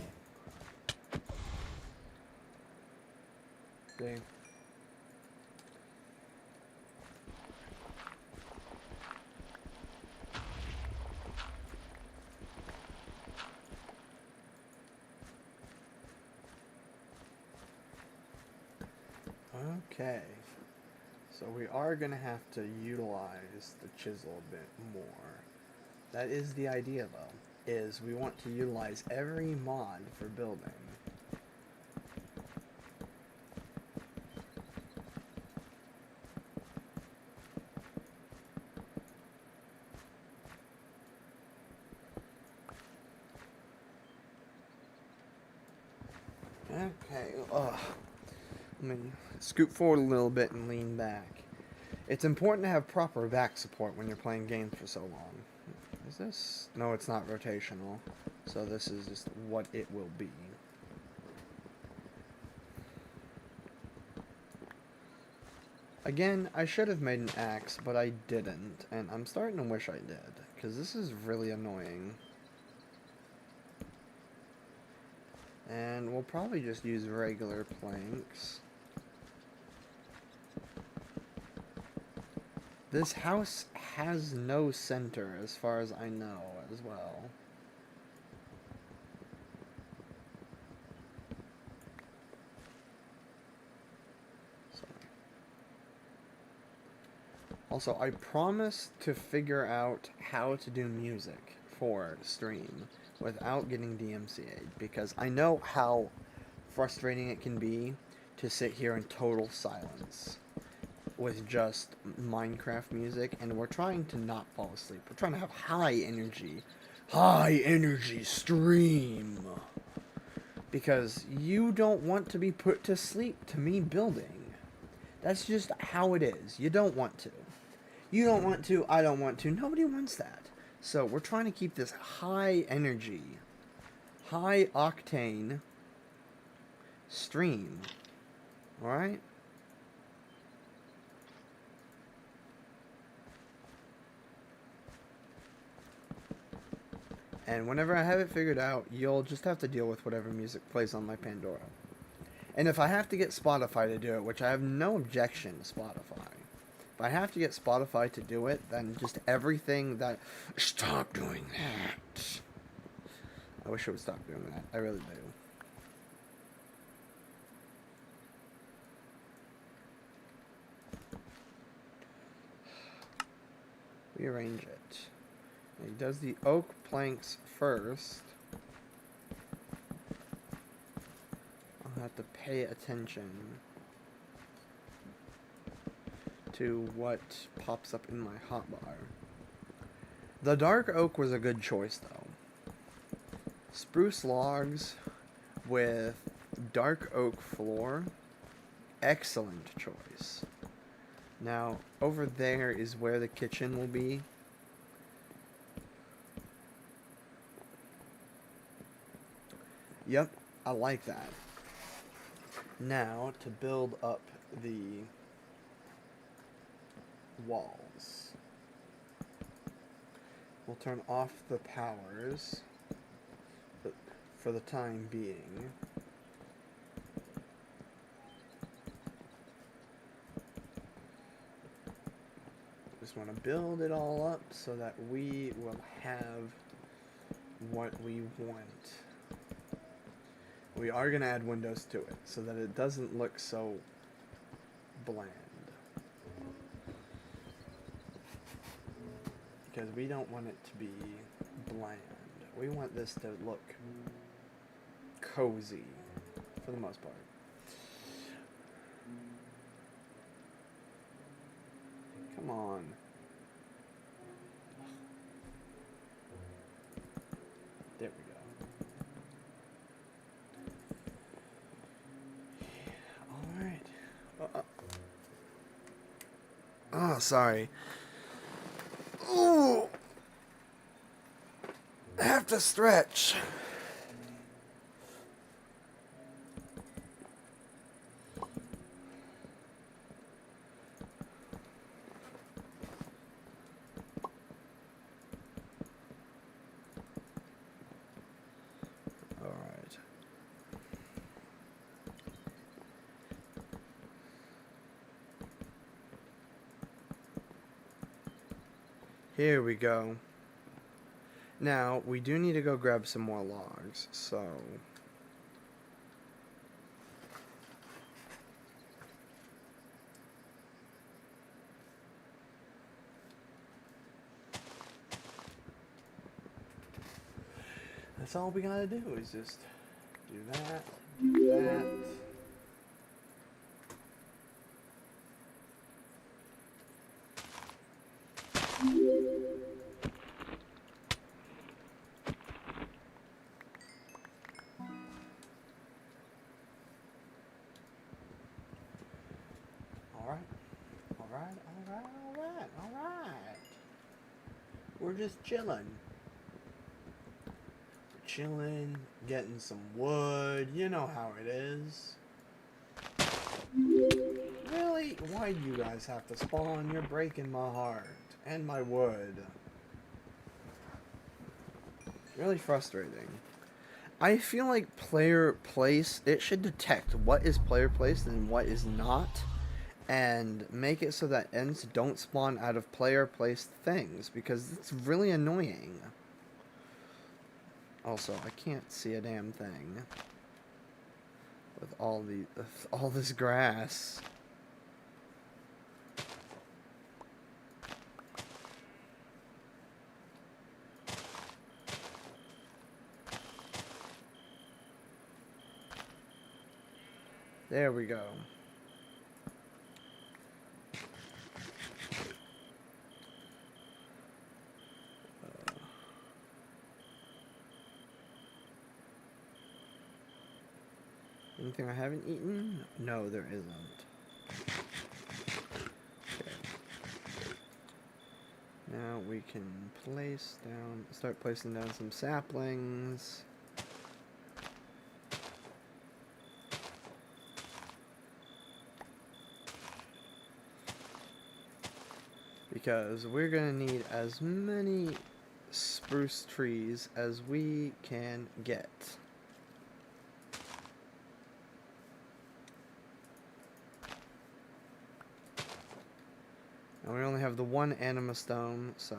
See? Okay. So we are going to have to utilize the chisel a bit more. That is the idea, though, is we want to utilize every mod for building. Okay, let me scoot forward a little bit and lean back. It's important to have proper back support when you're playing games for so long. Is this? No, it's not rotational. So this is just what it will be. Again, I should have made an axe, but I didn't. And I'm starting to wish I did, because this is really annoying. And we'll probably just use regular planks. This house has no center, as far as I know, as well. So. Also, I promised to figure out how to do music for stream without getting DMCA'd, because I know how frustrating it can be to sit here in total silence with just Minecraft music, and we're trying to not fall asleep. We're trying to have high energy stream, because you don't want to be put to sleep to me building. That's just how it is. You don't want to. You don't want to, I don't want to. Nobody wants that. So we're trying to keep this high energy, high octane stream. Alright? And whenever I have it figured out, you'll just have to deal with whatever music plays on my Pandora. And if I have to get Spotify to do it, which I have no objection to Spotify, if I have to get Spotify to do it, then just everything that... Stop doing that! I wish it would stop doing that. I really do. Rearrange it. He does the oak planks first. I'll have to pay attention to what pops up in my hotbar. The dark oak was a good choice, though. Spruce logs with dark oak floor, excellent choice. Now, over there is where the kitchen will be. Yep, I like that. Now, to build up the walls, we'll turn off the powers for the time being. Just want to build it all up so that we will have what we want. We are going to add windows to it so that it doesn't look so bland. Because we don't want it to be bland. We want this to look cozy for the most part. Come on. There we go. Alright. Oh, sorry. Ooh. I have to stretch. Alright. Here we go. Now, we do need to go grab some more logs, so... that's all we gotta do, is just do that, do that. Alright. We're just chilling. Chilling, getting some wood. You know how it is. Really? Why do you guys have to spawn? You're breaking my heart. And my wood. Really frustrating. I feel like player place, it should detect what is player placed and what is not. And make it so that ends don't spawn out of player placed things. Because it's really annoying. Also, I can't see a damn thing with all this grass. There we go. Anything I haven't eaten? No, there isn't. Okay. Now we can start placing down some saplings. Because we're gonna need as many spruce trees as we can get. And we only have the one anima stone, so...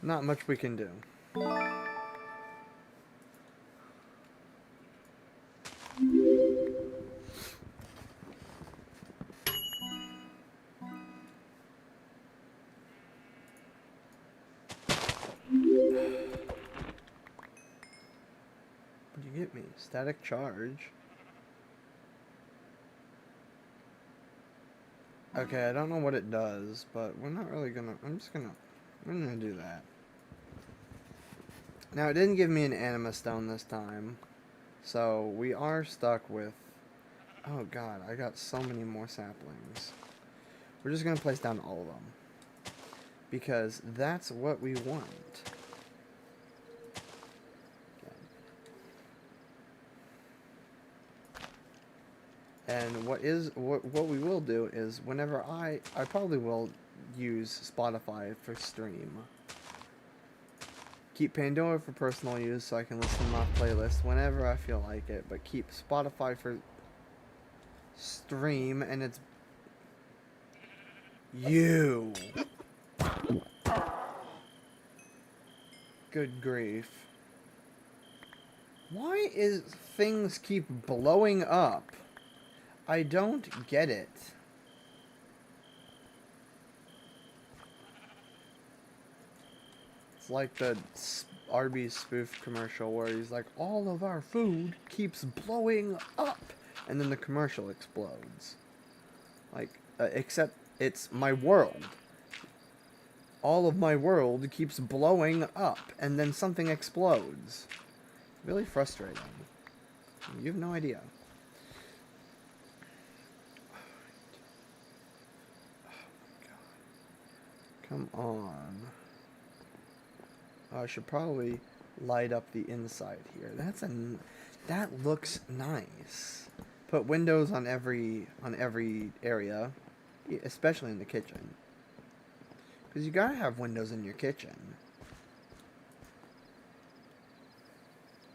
not much we can do. What'd you get me? Static charge. Okay, I don't know what it does, but we're not really gonna. I'm gonna do that. Now it didn't give me an anima stone this time, so we are stuck with. Oh god, I got so many more saplings. We're just gonna place down all of them because that's what we want. And what we will do is whenever I probably will use Spotify for stream. Keep Pandora for personal use so I can listen to my playlist whenever I feel like it, but keep Spotify for stream, and it's you. Good grief. Why is things keep blowing up? I don't get it. It's like the Arby's spoof commercial where he's like, all of our food keeps blowing up, and then the commercial explodes. Like, except it's my world. All of my world keeps blowing up, and then something explodes. Really frustrating. You have no idea. Come on. I should probably light up the inside here. That looks nice. Put windows on every area, especially in the kitchen. Because you gotta have windows in your kitchen.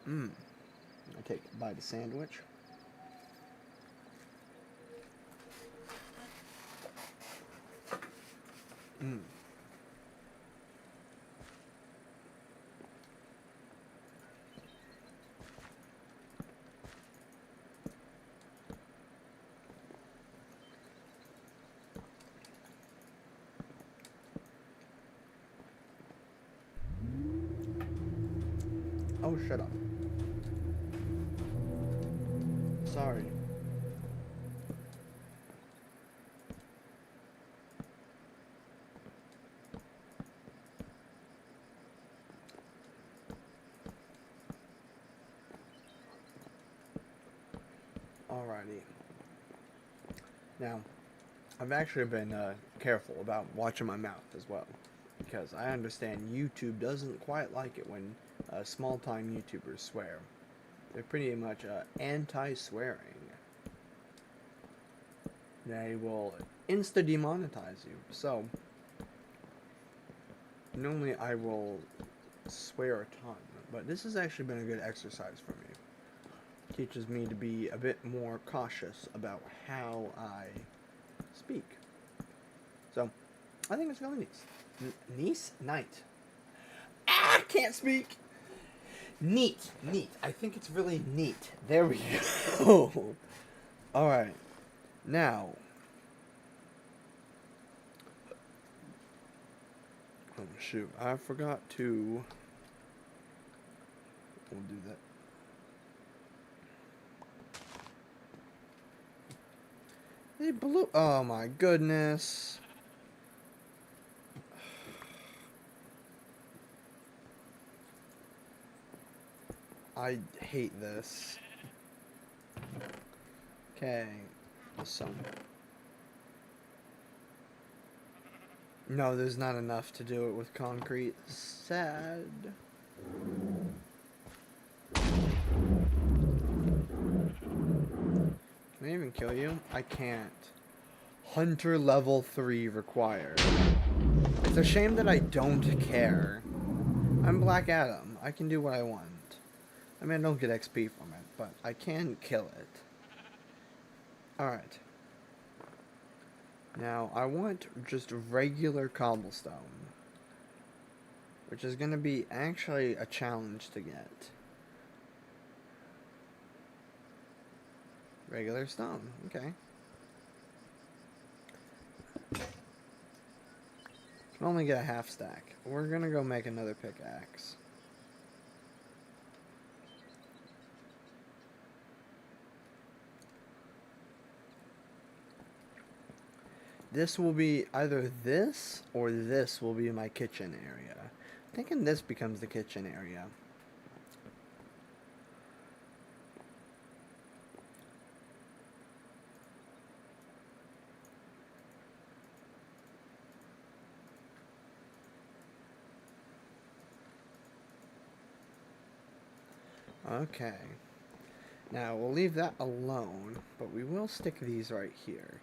I take a bite of sandwich. Oh, shut up. Sorry. Alrighty. Now, I've actually been careful about watching my mouth as well, because I understand YouTube doesn't quite like it when small-time YouTubers swear. They're pretty much anti-swearing. They will insta-demonetize you. So, normally I will swear a ton, but this has actually been a good exercise for me. It teaches me to be a bit more cautious about how I speak. So, I think it's really nice. Nice? Night. Ah, can't speak! Neat. I think it's really neat. There we go. Alright. Now. Oh, shoot. I forgot to. We'll do that. They blew. Oh my goodness. I hate this. Okay. Some. No, there's not enough to do it with concrete. Sad. Can I even kill you? I can't. Hunter level 3 required. It's a shame that I don't care. I'm Black Adam. I can do what I want. I mean, I don't get XP from it, but I can kill it. Alright. Now, I want just regular cobblestone. Which is going to be actually a challenge to get. Regular stone. Okay. Can only get a half stack. We're going to go make another pickaxe. this will be either this or this will be my kitchen area. I'm thinking this becomes the kitchen area. Okay. Now, we'll leave that alone, but we will stick these right here.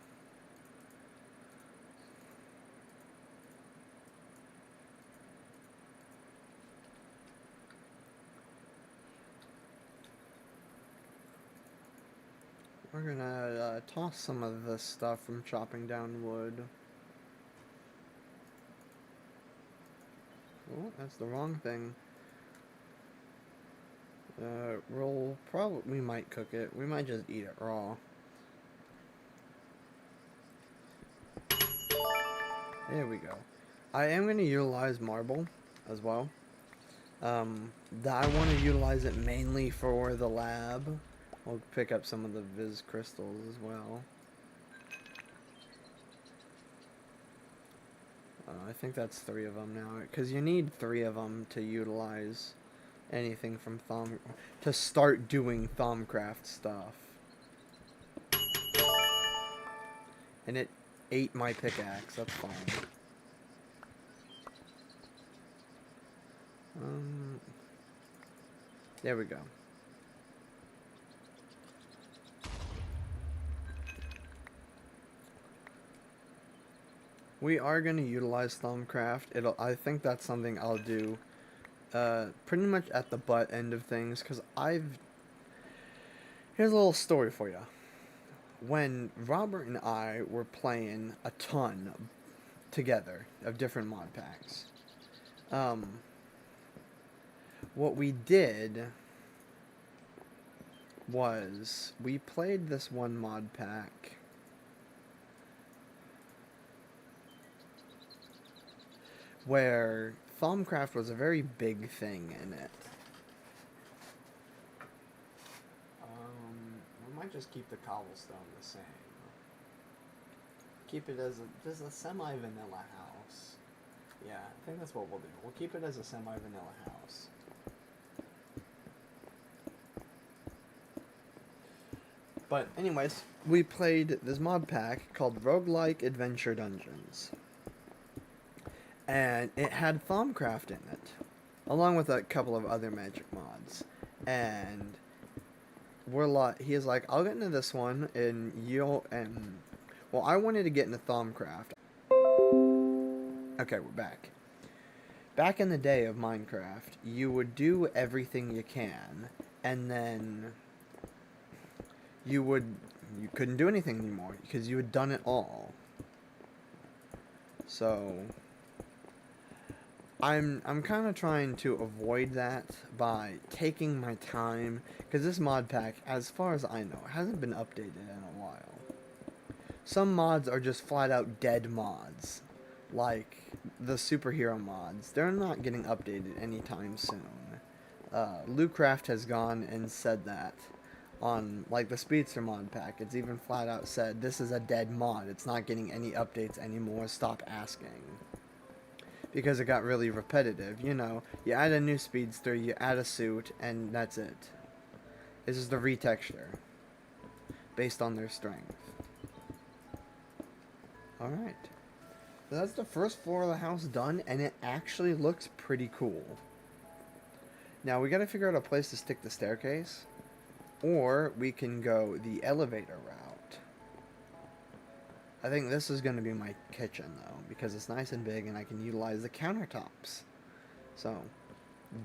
We're gonna toss some of this stuff from chopping down wood. Oh, that's the wrong thing. We might cook it. We might just eat it raw. There we go. I am going to utilize marble as well. I want to utilize it mainly for the lab. We'll pick up some of the Viz crystals as well. I think that's 3 of them now, because you need 3 of them to utilize anything from to start doing Thaumcraft stuff. And it ate my pickaxe, that's fine. There we go. We are going to utilize Thaumcraft. I think that's something I'll do pretty much at the butt end of things, because here's a little story for you. When Robert and I were playing a ton together of different mod packs, what we did was we played this one mod pack where Thaumcraft was a very big thing in it. We might just keep the cobblestone the same. Keep it as just a semi-vanilla house. Yeah, I think that's what we'll do. We'll keep it as a semi-vanilla house. But anyways, we played this mod pack called Roguelike Adventure Dungeons. And it had Thaumcraft in it, along with a couple of other magic mods. And he is like, I'll get into this one, and well, I wanted to get into Thaumcraft. Okay, we're back. Back in the day of Minecraft, you would do everything you can, and then you couldn't do anything anymore, because you had done it all. So I'm kind of trying to avoid that by taking my time, because this mod pack, as far as I know, hasn't been updated in a while. Some mods are just flat out dead mods, like the superhero mods. They're not getting updated anytime soon. Lootcraft has gone and said that on, like, the Speedster mod pack. It's even flat out said, this is a dead mod, it's not getting any updates anymore, stop asking. Because it got really repetitive. You know, you add a new Speedster, you add a suit, and that's it. This is the retexture, based on their strength. Alright. So that's the first floor of the house done, and it actually looks pretty cool. Now, we gotta figure out a place to stick the staircase, or we can go the elevator route. I think this is going to be my kitchen, though, because it's nice and big and I can utilize the countertops. So,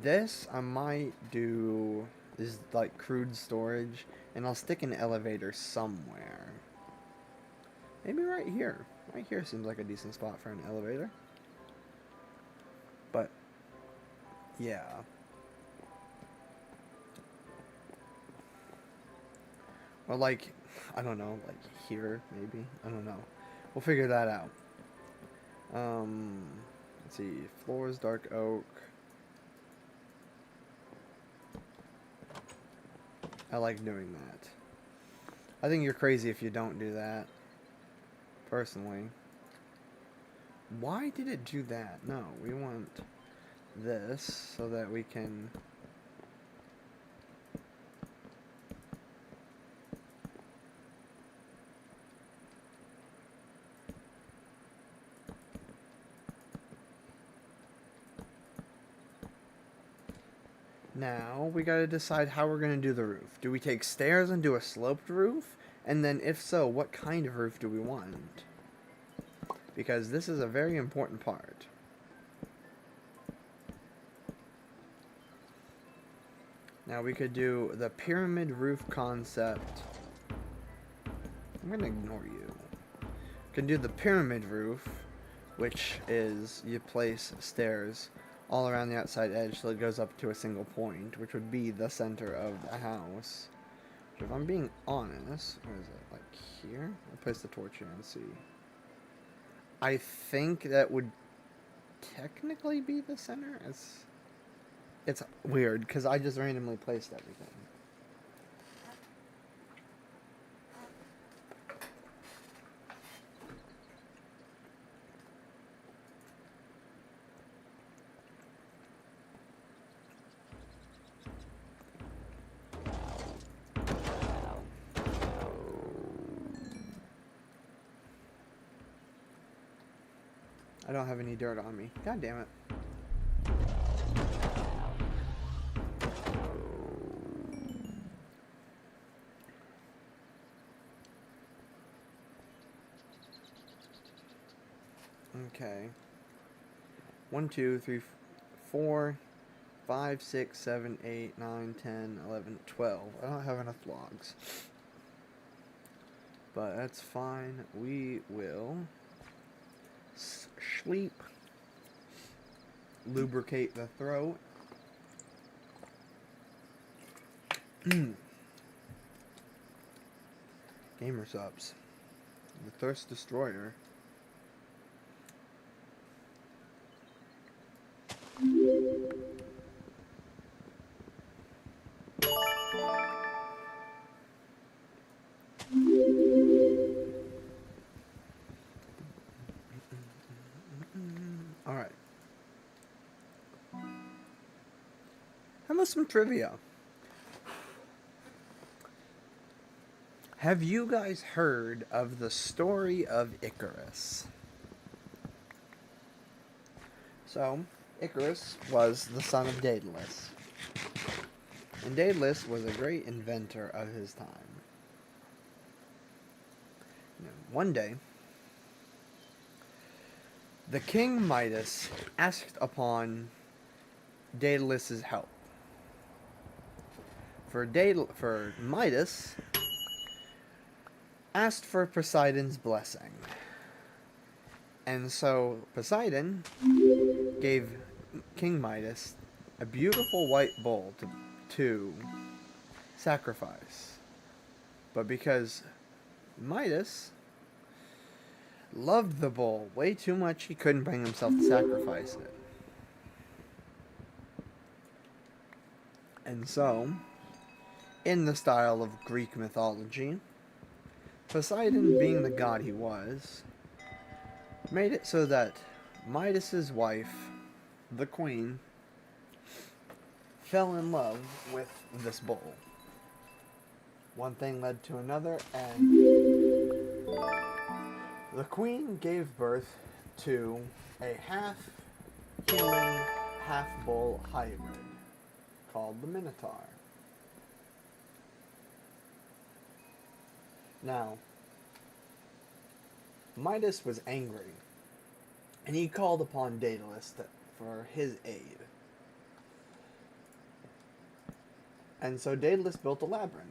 this I might do is like crude storage, and I'll stick an elevator somewhere. Maybe right here. Right here seems like a decent spot for an elevator. But, yeah. Or like, I don't know, like here, maybe? I don't know. We'll figure that out. Let's see. Floors, dark oak. I like doing that. I think you're crazy if you don't do that. Personally. Why did it do that? No, we want this so that we can... Now, we gotta decide how we're gonna do the roof. Do we take stairs and do a sloped roof? And then, if so, what kind of roof do we want? Because this is a very important part. Now, we could do the pyramid roof concept. I'm gonna ignore you. We can do the pyramid roof, which is you place stairs all around the outside edge so it goes up to a single point, which would be the center of the house. If I'm being honest, where is it? Like here? I'll place the torch here and see. I think that would technically be the center. It's weird because I just randomly placed everything. I don't have any dirt on me. God damn it. Okay. 1, 2, 3, 4, 5, 6, 7, 8, 9, 10, 11, 12. I don't have enough logs. But that's fine. We will sleep. Lubricate the throat. Gamer subs. The Thirst Destroyer. Alright. How about some trivia? Have you guys heard of the story of Icarus? So, Icarus was the son of Daedalus. And Daedalus was a great inventor of his time. One day, the king Midas asked upon Daedalus's help. For Midas asked for Poseidon's blessing. And so Poseidon gave King Midas a beautiful white bull to sacrifice. But because Midas loved the bull way too much, he couldn't bring himself to sacrifice it. And so, in the style of Greek mythology, Poseidon, being the god he was, made it so that Midas's wife, the queen, fell in love with this bull. One thing led to another, and the queen gave birth to a half-human, half-bull hybrid called the Minotaur. Now, Midas was angry, and he called upon Daedalus for his aid. And so Daedalus built a labyrinth,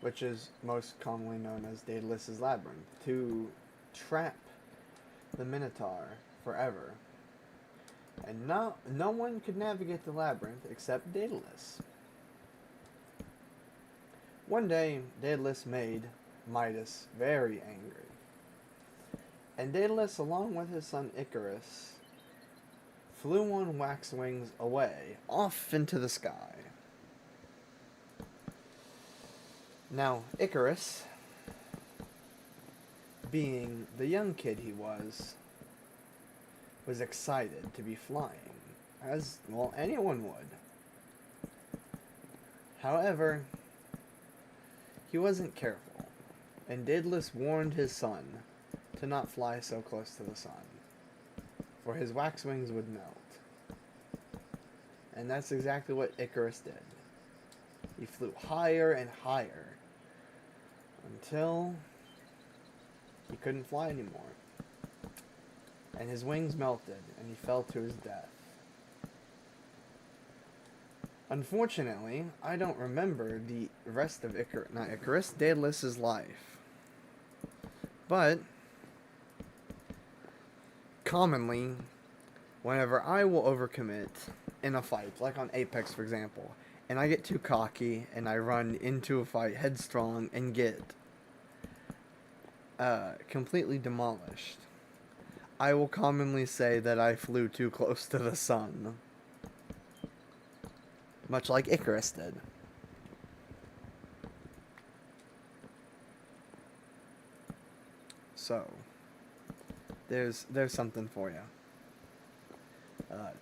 which is most commonly known as Daedalus' Labyrinth, to trap the Minotaur forever. And no one could navigate the labyrinth except Daedalus. One day, Daedalus made Midas very angry. And Daedalus, along with his son Icarus, flew on wax wings away, off into the sky. Now, Icarus being the young kid he was excited to be flying, as, well, anyone would. However, he wasn't careful, and Daedalus warned his son to not fly so close to the sun, for his wax wings would melt. And that's exactly what Icarus did. He flew higher and higher until he couldn't fly anymore. And his wings melted, and he fell to his death. Unfortunately, I don't remember the rest of Daedalus' life. But commonly, whenever I will overcommit in a fight, like on Apex for example, and I get too cocky and I run into a fight headstrong and get completely demolished, I will commonly say that I flew too close to the sun. Much like Icarus did. So, there's something for you.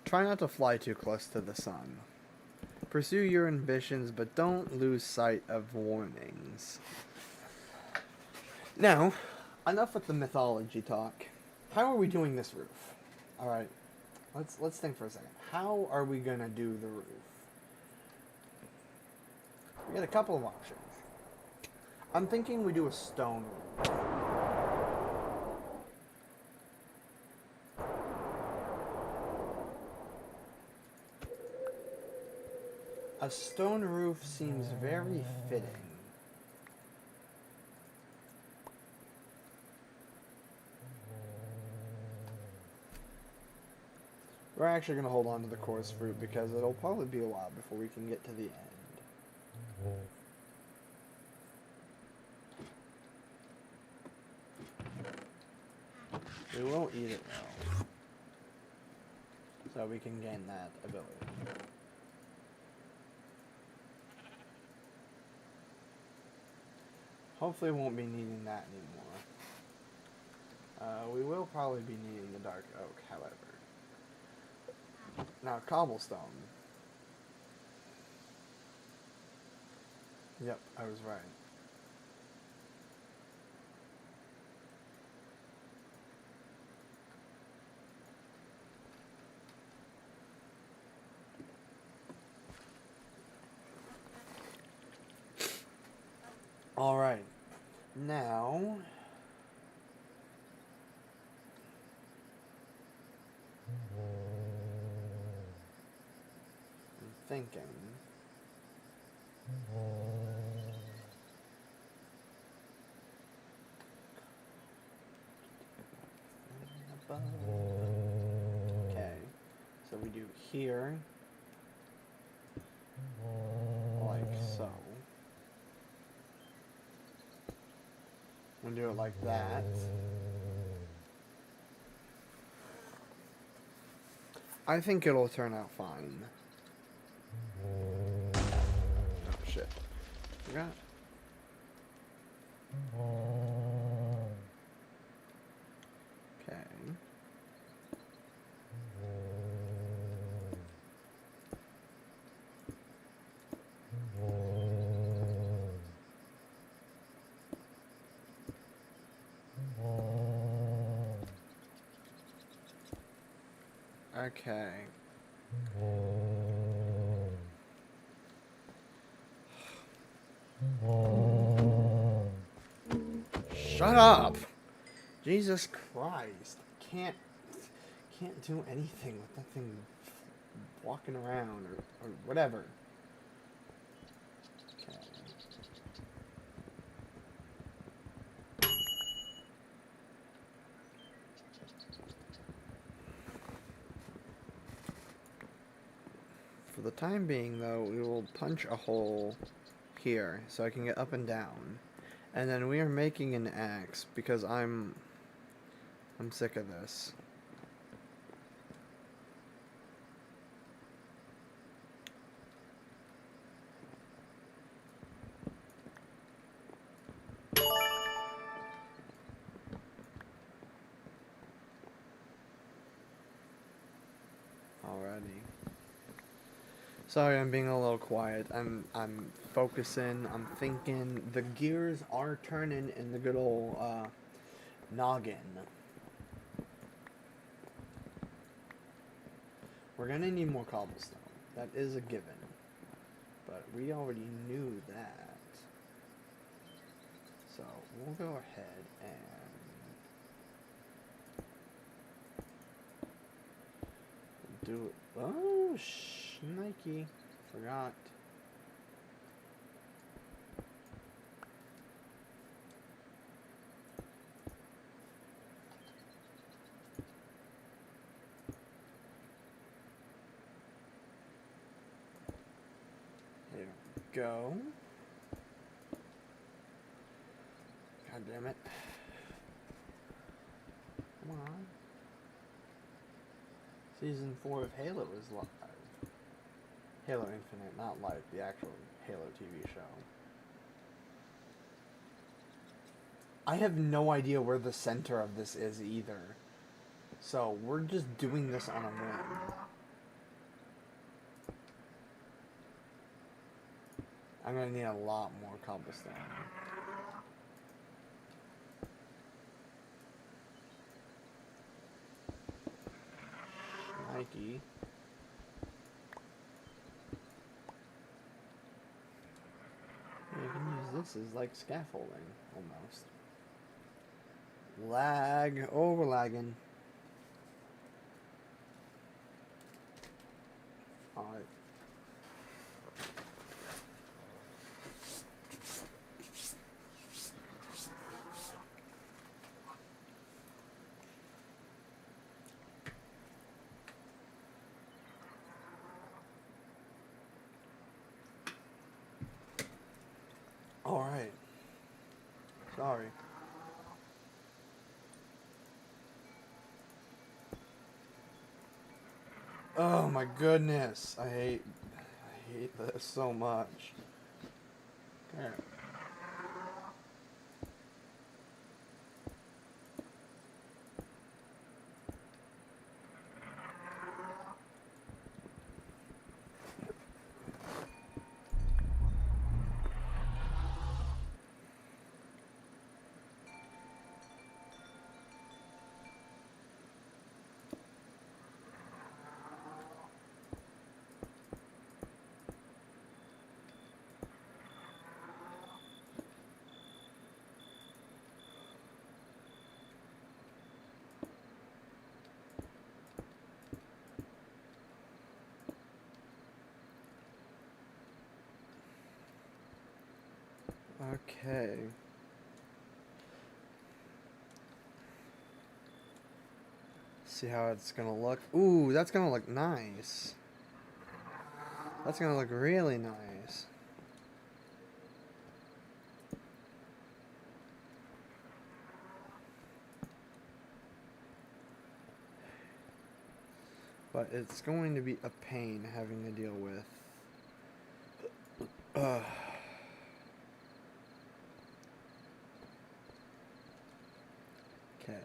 Try not to fly too close to the sun. Pursue your ambitions, but don't lose sight of warnings. Now, enough with the mythology talk. How are we doing this roof? Alright, let's think for a second. How are we gonna do the roof? We got a couple of options. I'm thinking we do a stone roof. A stone roof seems very fitting. We're actually going to hold on to the coarse fruit because it'll probably be a while before we can get to the end. We will eat it though, so we can gain that ability. Hopefully we won't be needing that anymore. We will probably be needing the dark oak, however. Now, cobblestone. Yep, I was right. Alright. Now... I'm thinking... Okay. So we do here. Like so. We'll do it like that. I think it'll turn out fine. Oh shit. Forgot. Okay. Okay. Shut up! Jesus Christ. Can't do anything with that thing walking around or whatever. Okay. For the time being, though, we will punch a hole here so I can get up and down. And then we are making an axe because I'm sick of this. Sorry, I'm being a little quiet. I'm focusing. I'm thinking. The gears are turning in the good old noggin. We're gonna need more cobblestone. That is a given. But we already knew that. So we'll go ahead and do it. Oh, Nike. Forgot. There we go. God damn it. Come on. Season 4 of Halo is live. Halo Infinite, not live, the actual Halo TV show. I have no idea where the center of this is either. So we're just doing this on a whim. I'm gonna need a lot more cobblestone. Nike. Yeah, you can use this as like scaffolding, almost. Lag. Oh, we're lagging. Alright. Alright. Sorry. Oh my goodness. I hate this so much. There. Okay. See how it's gonna look. Ooh, that's gonna look nice. That's gonna look really nice. But it's going to be a pain having to deal with. Okay.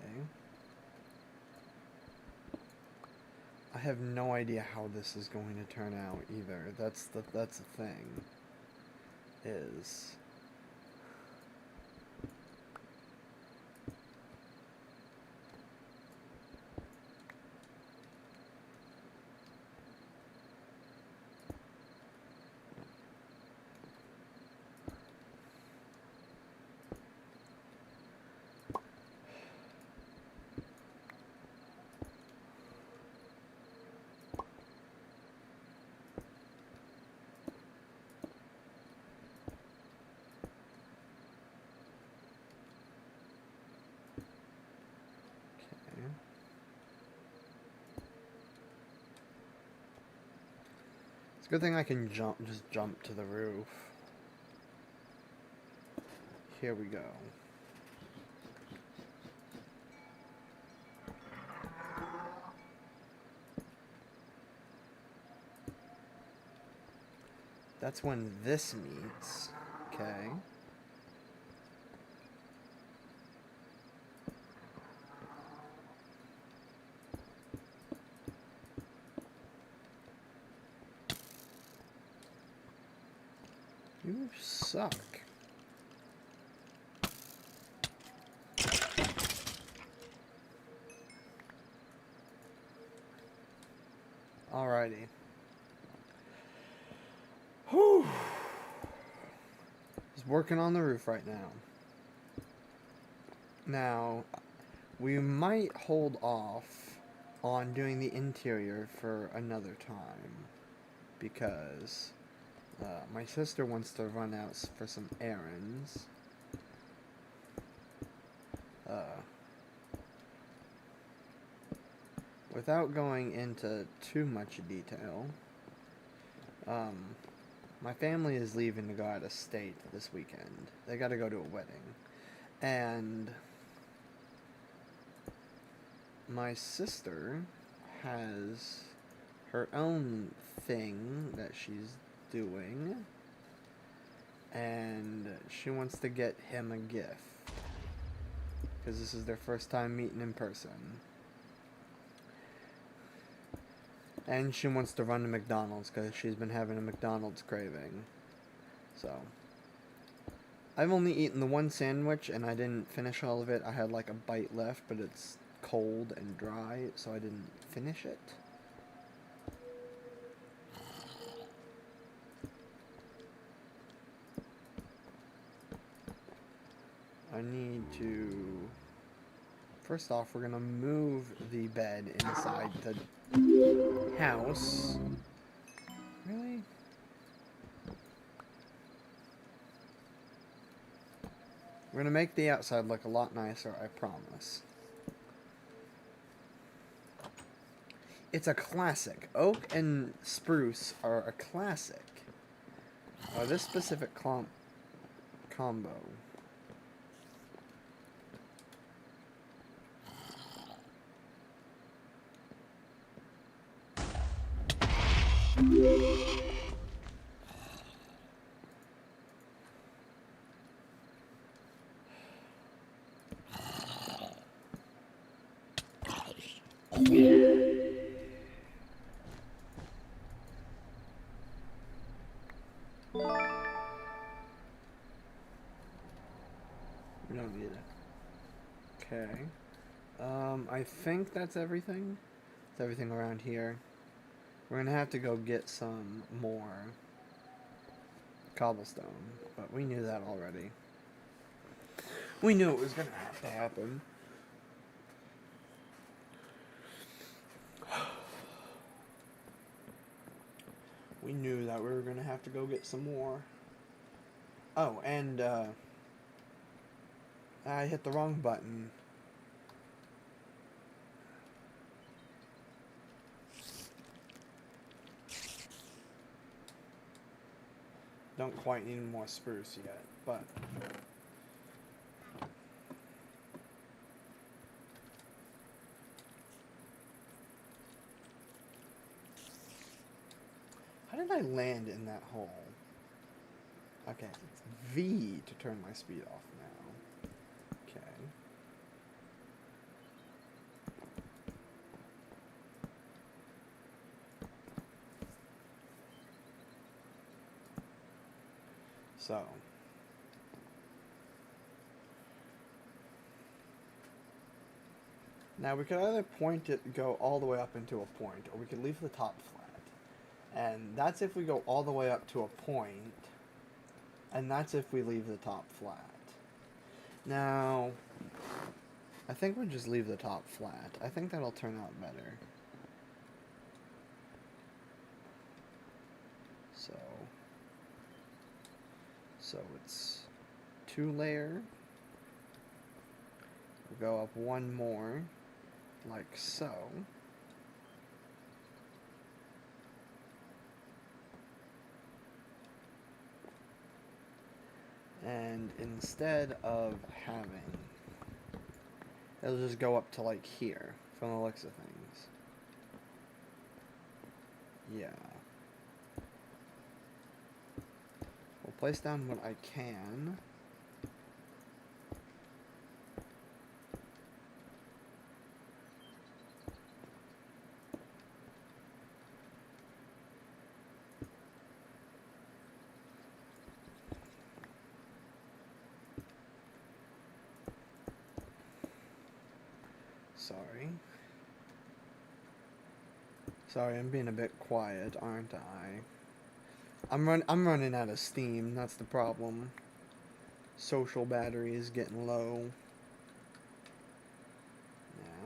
I have no idea how this is going to turn out either. That's the thing. Is it's a good thing I can just jump to the roof. Here we go. That's when this meets. Okay. You suck. Alrighty. Whew. Just working on the roof right now. Now, we might hold off on doing the interior for another time because my sister wants to run out for some errands. Without going into too much detail, my family is leaving to go out of state this weekend. They got to go to a wedding. And my sister has her own thing that she's doing, and she wants to get him a gift because this is their first time meeting in person. And she wants to run to McDonald's because she's been having a McDonald's craving. So, I've only eaten the one sandwich and I didn't finish all of it. I had like a bite left, but it's cold and dry, so I didn't finish it. I need to... First off, we're gonna move the bed inside the house. Really? We're gonna make the outside look a lot nicer, I promise. It's a classic. Oak and spruce are a classic. This specific combo. We don't need it. Okay. I think that's everything. That's everything around here. We're gonna have to go get some more cobblestone, but we knew that already. We knew it was gonna have to happen. We knew that we were gonna have to go get some more. Oh, and I hit the wrong button. Don't quite need more spruce yet, but how did I land in that hole? Okay, it's V to turn my speed off now. Okay. So, now we could either point it, go all the way up into a point, or we could leave the top flat. And that's if we go all the way up to a point, and that's if we leave the top flat. Now, I think we'll just leave the top flat. I think that'll turn out better. So it's 2-layer. We'll go up one more, like so. And instead of having, it'll just go up to like here, from the looks of things. Yeah. We'll place down what I can. sorry. Sorry, I'm being a bit quiet, aren't I? I'm running out of steam, that's the problem. Social battery is getting low.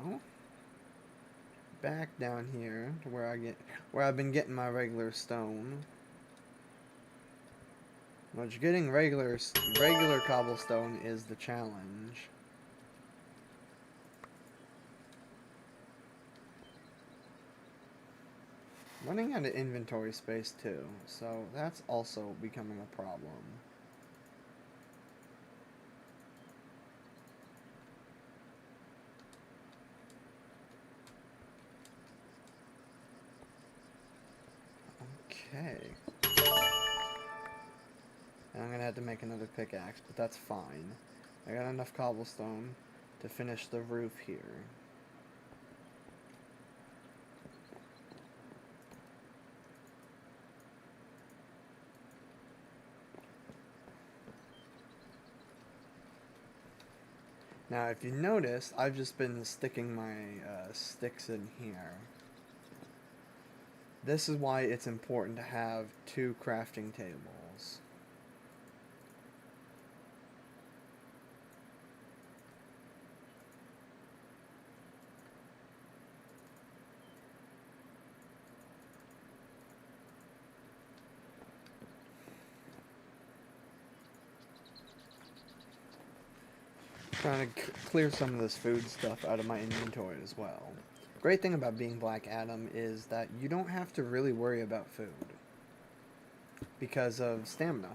Now, back down here to where I've been getting my regular stone. Which getting regular cobblestone is the challenge. Running out of inventory space too, so that's also becoming a problem. Okay. And I'm gonna have to make another pickaxe, but that's fine. I got enough cobblestone to finish the roof here. Now, if you notice, I've just been sticking my sticks in here. This is why it's important to have 2 crafting tables. Trying to clear some of this food stuff out of my inventory as well. Great thing about being Black Adam is that you don't have to really worry about food because of stamina.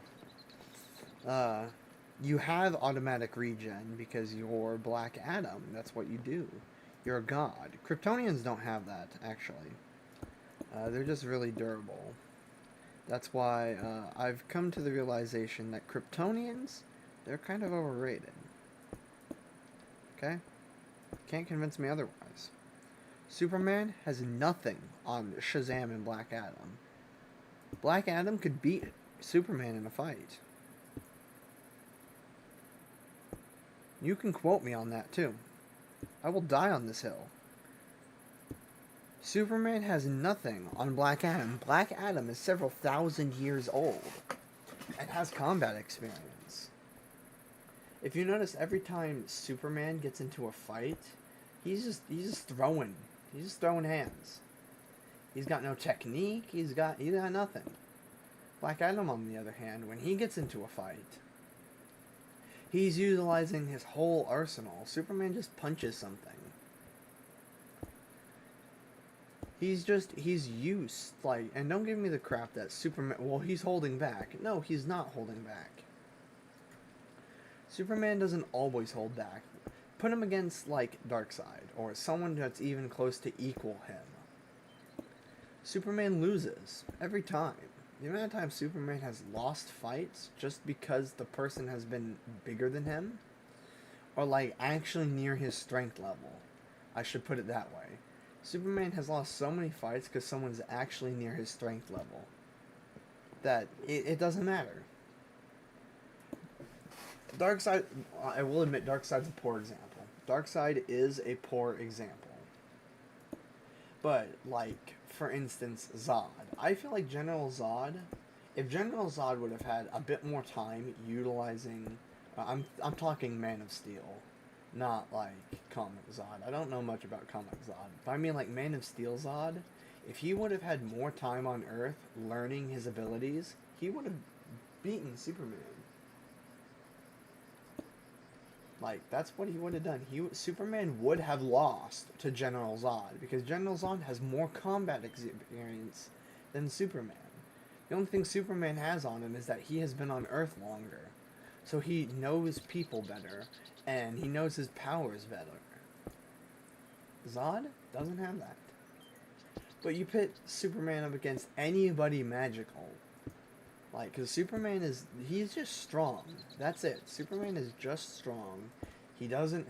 You have automatic regen because you're Black Adam. That's what you do. You're a god. Kryptonians don't have that, actually. They're just really durable. That's why I've come to the realization that Kryptonians, they're kind of overrated. Okay? Can't convince me otherwise. Superman has nothing on Shazam and Black Adam. Black Adam could beat Superman in a fight. You can quote me on that too. I will die on this hill. Superman has nothing on Black Adam. Black Adam is several thousand years old and has combat experience. If you notice, every time Superman gets into a fight, he's just throwing hands. He's got no technique. He's got nothing. Black Adam, on the other hand, when he gets into a fight, he's utilizing his whole arsenal. Superman just punches something. He's used, like, and don't give me the crap that Superman, well, he's holding back. No, he's not holding back. Superman doesn't always hold back. Put him against, like, Darkseid, or someone that's even close to equal him. Superman loses every time. The amount of times Superman has lost fights just because the person has been bigger than him, or, like, actually near his strength level. I should put it that way. Superman has lost so many fights because someone's actually near his strength level that it doesn't matter. Darkseid, I will admit, Darkseid's a poor example. Darkseid is a poor example. But, like, for instance, Zod. I feel like General Zod, if General Zod would have had a bit more time utilizing, I'm talking Man of Steel, not like Comic Zod. I don't know much about Comic Zod, but I mean like Man of Steel Zod. If he would have had more time on Earth learning his abilities, he would have beaten Superman. Like, that's what he would have done. Superman would have lost to General Zod, because General Zod has more combat experience than Superman. The only thing Superman has on him is that he has been on Earth longer. So he knows people better, and he knows his powers better. Zod doesn't have that. But you pit Superman up against anybody magical. Like, because Superman he's just strong. That's it. Superman is just strong. He doesn't,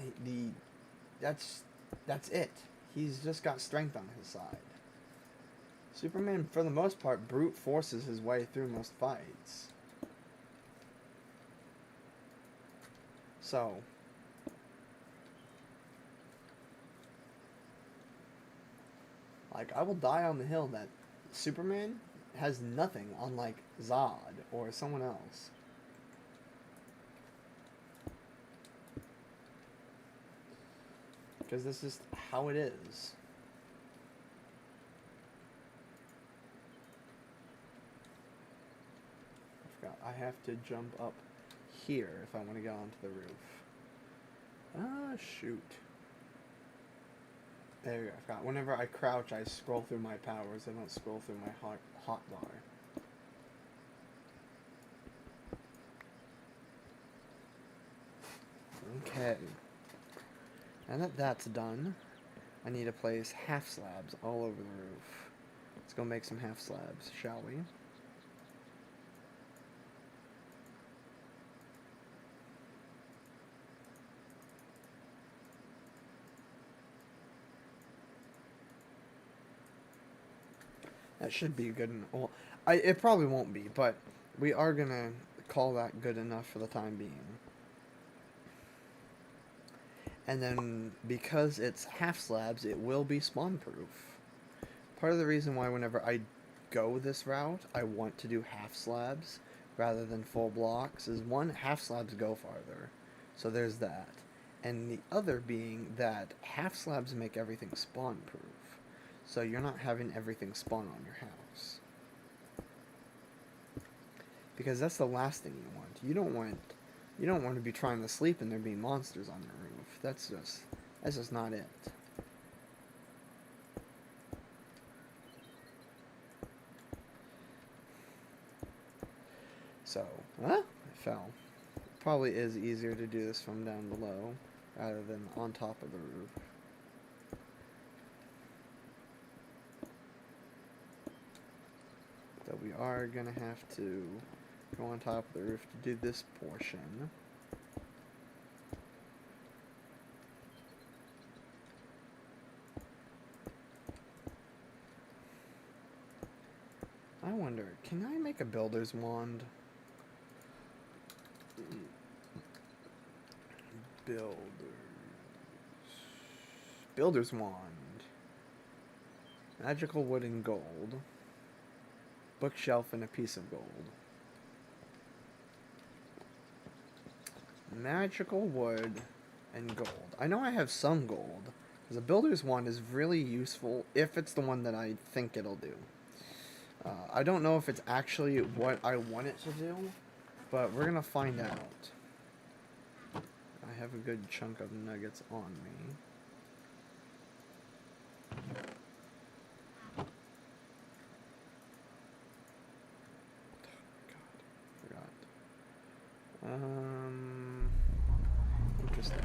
that's it. He's just got strength on his side. Superman, for the most part, brute forces his way through most fights. So, Like, I will die on the hill that Superman has nothing unlike Zod or someone else. Because this is how it is. I forgot. I have to jump up here if I want to get onto the roof. Ah, shoot. There we go. I forgot. Whenever I crouch, I scroll through my powers. I don't scroll through my hot bar. Okay. Now that that's done, I need to place half slabs all over the roof. Let's go make some half slabs, shall we? That should be good enough. Well, it probably won't be, but we are gonna call that good enough for the time being. And then, because it's half slabs, it will be spawn proof. Part of the reason why whenever I go this route, I want to do half slabs rather than full blocks is one, half slabs go farther. So there's that. And the other being that half slabs make everything spawn proof. So you're not having everything spawn on your house. Because that's the last thing you want. You don't want to be trying to sleep and there being monsters on your roof. That's just not it. So, I fell. Probably is easier to do this from down below rather than on top of the roof. So we are gonna have to go on top of the roof to do this portion. I wonder, can I make a builder's wand? Builder's wand. Magical wood and gold. Bookshelf and a piece of gold. Magical wood and gold. I know I have some gold, because a builder's wand is really useful if it's the one that I think it'll do. I don't know if it's actually what I want it to do, but we're gonna find out. I have a good chunk of nuggets on me. Interesting.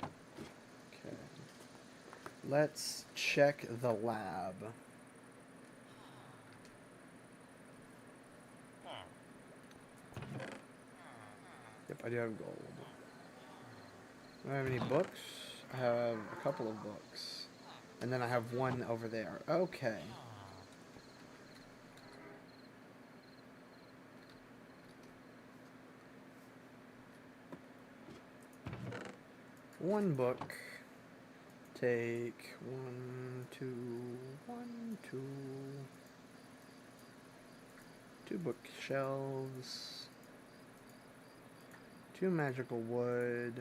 Okay. Let's check the lab. Yep, I do have gold. Do I have any books? I have a couple of books. And then I have one over there. Okay. One book. Take 1, 2, 1, 2. 2 bookshelves. 2 magical wood.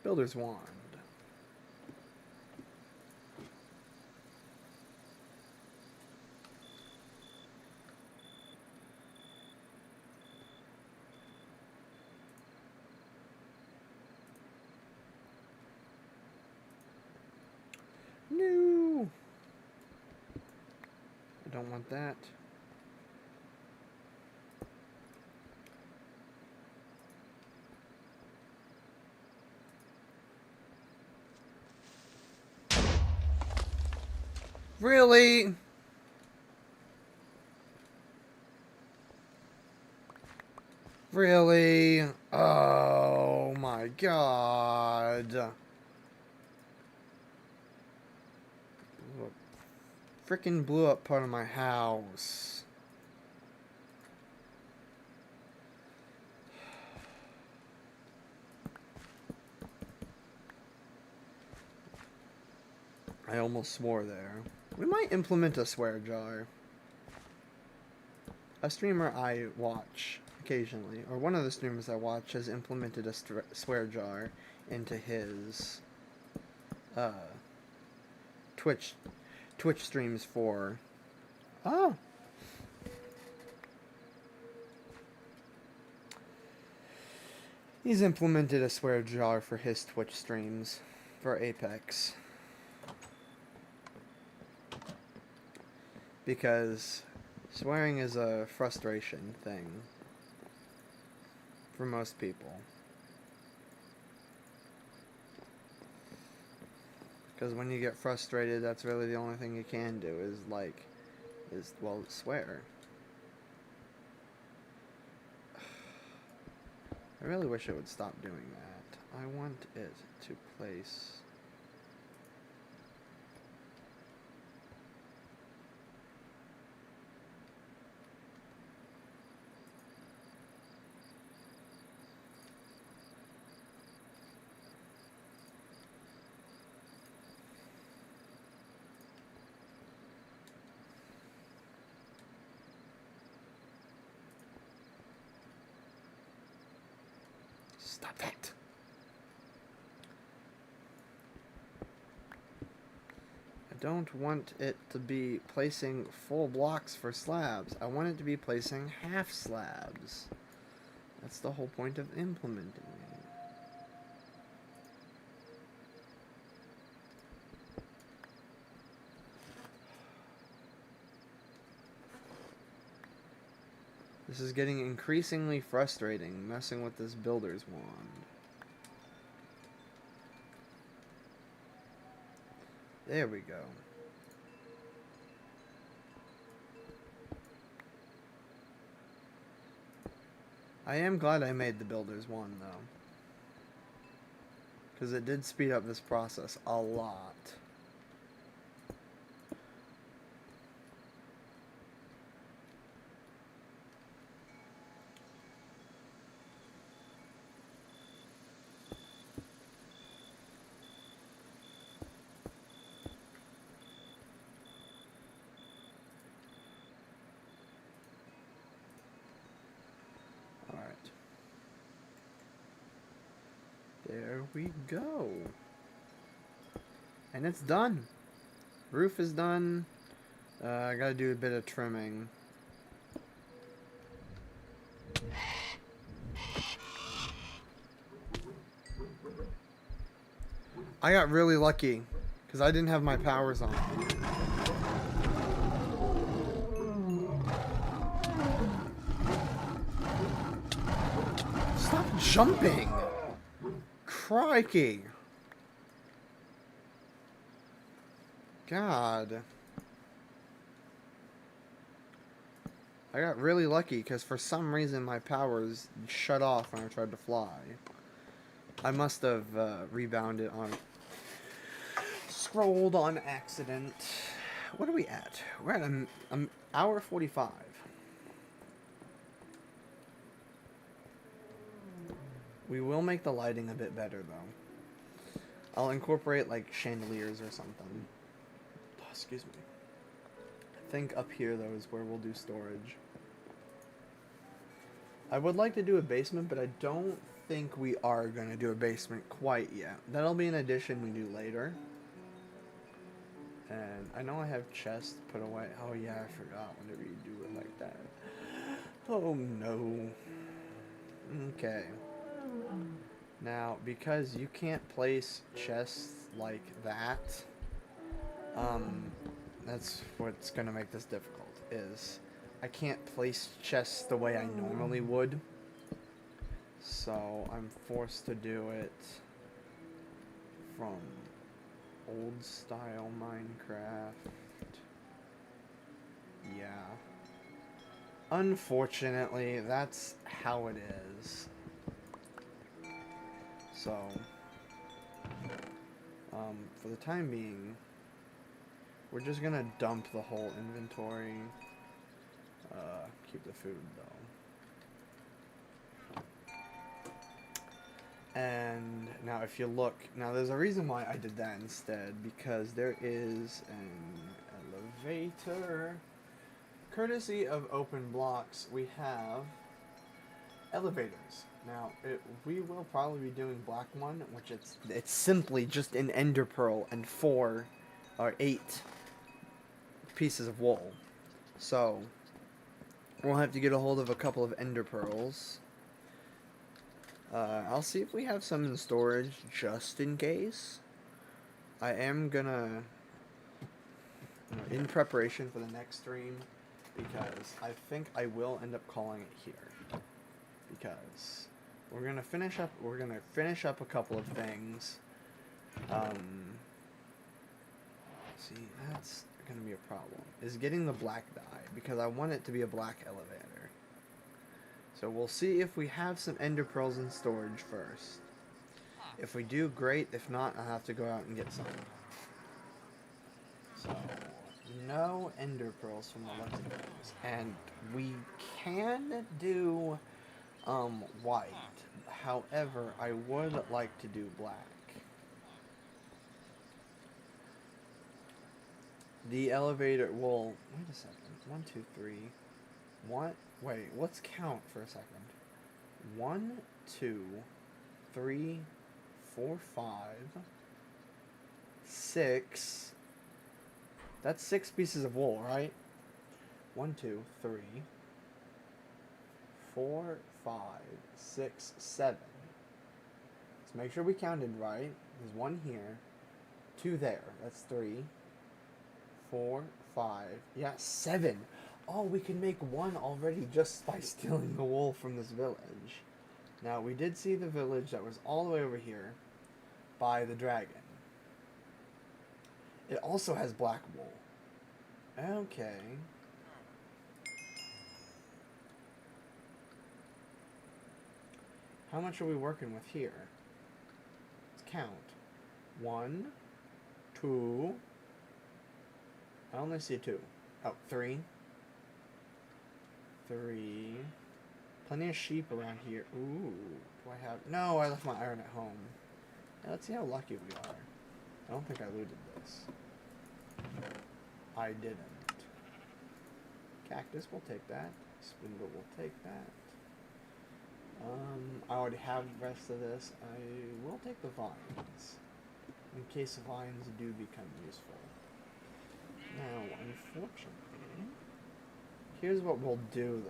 Builder's wand. No! I don't want that. Really? Really? Oh my god. Frickin' blew up part of my house. I almost swore there. We might implement a swear jar. A streamer I watch occasionally, or one of the streamers I watch, has implemented a swear jar into his Twitch streams for. Oh. He's implemented a swear jar for his Twitch streams for Apex. Because swearing is a frustration thing for most people. Because when you get frustrated, that's really the only thing you can do is swear. I really wish it would stop doing that. I want it to place. Stop that. I don't want it to be placing full blocks for slabs. I want it to be placing half slabs. That's the whole point of implementing it. This is getting increasingly frustrating, messing with this builder's wand. There we go. I am glad I made the builder's wand, though. Because it did speed up this process a lot. There we go. And it's done. Roof is done. I gotta do a bit of trimming. I got really lucky because I didn't have my powers on. Stop jumping! Crikey! God. I got really lucky because for some reason my powers shut off when I tried to fly. I must have rebounded on... Scrolled on accident. What are we at? We're at an hour 45. We will make the lighting a bit better, though. I'll incorporate, like, chandeliers or something. Oh, excuse me. I think up here, though, is where we'll do storage. I would like to do a basement, but I don't think we are going to do a basement quite yet. That'll be an addition we do later. And I know I have chests put away. Oh, yeah, I forgot whenever you do it like that. Oh, no. Okay. Now, because you can't place chests like that, that's what's going to make this difficult, is I can't place chests the way I normally would. So, I'm forced to do it from old style Minecraft. Yeah. Unfortunately, that's how it is. So, for the time being, we're just gonna dump the whole inventory. Keep the food, though. And now if you look, now there's a reason why I did that instead, because there is an elevator. Courtesy of Open Blocks, we have elevators. Now, we will probably be doing black one, which it's simply just an ender pearl and 4 or 8 pieces of wool. So, we'll have to get a hold of a couple of ender pearls. I'll see if we have some in storage just in case. I am gonna, in preparation for the next stream, because I think I will end up calling it here. Because we're gonna finish up a couple of things. See, that's gonna be a problem. Is getting the black dye, because I want it to be a black elevator. So we'll see if we have some ender pearls in storage first. If we do, great. If not, I'll have to go out and get some. So, no ender pearls from the looks of things. And we can do white. However, I would like to do black. The elevator, well, wait a second. 1, 2, 3. What? Wait, let's count for a second. 1, 2, 3, 4, 5, 6. That's 6 pieces of wool, right? 1, 2, 3, 4, 5, 6, 7. Let's make sure we counted right. There's 1 here, 2 there. That's 3, 4, 5. Yeah, 7. Oh, we can make 1 already just by stealing the wool from this village. Now, we did see the village that was all the way over here by the dragon. It also has black wool. Okay. How much are we working with here? Let's count. 1, 2. I only see 2. Oh, 3. 3. Plenty of sheep around here. Ooh. Do I have... No, I left my iron at home. Now, let's see how lucky we are. I don't think I looted this. I didn't. Cactus will take that. Spindle will take that. I already have the rest of this. I will take the vines. In case the vines do become useful. Now, unfortunately, here's what we'll do,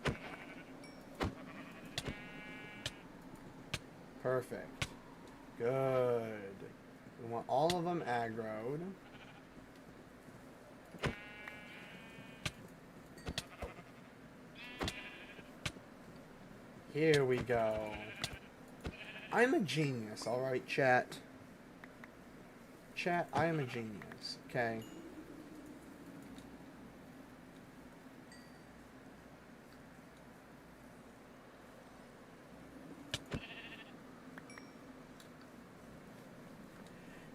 though. Perfect. Good. We want all of them aggroed. Here we go. I'm a genius, alright, chat? Chat, I am a genius, okay?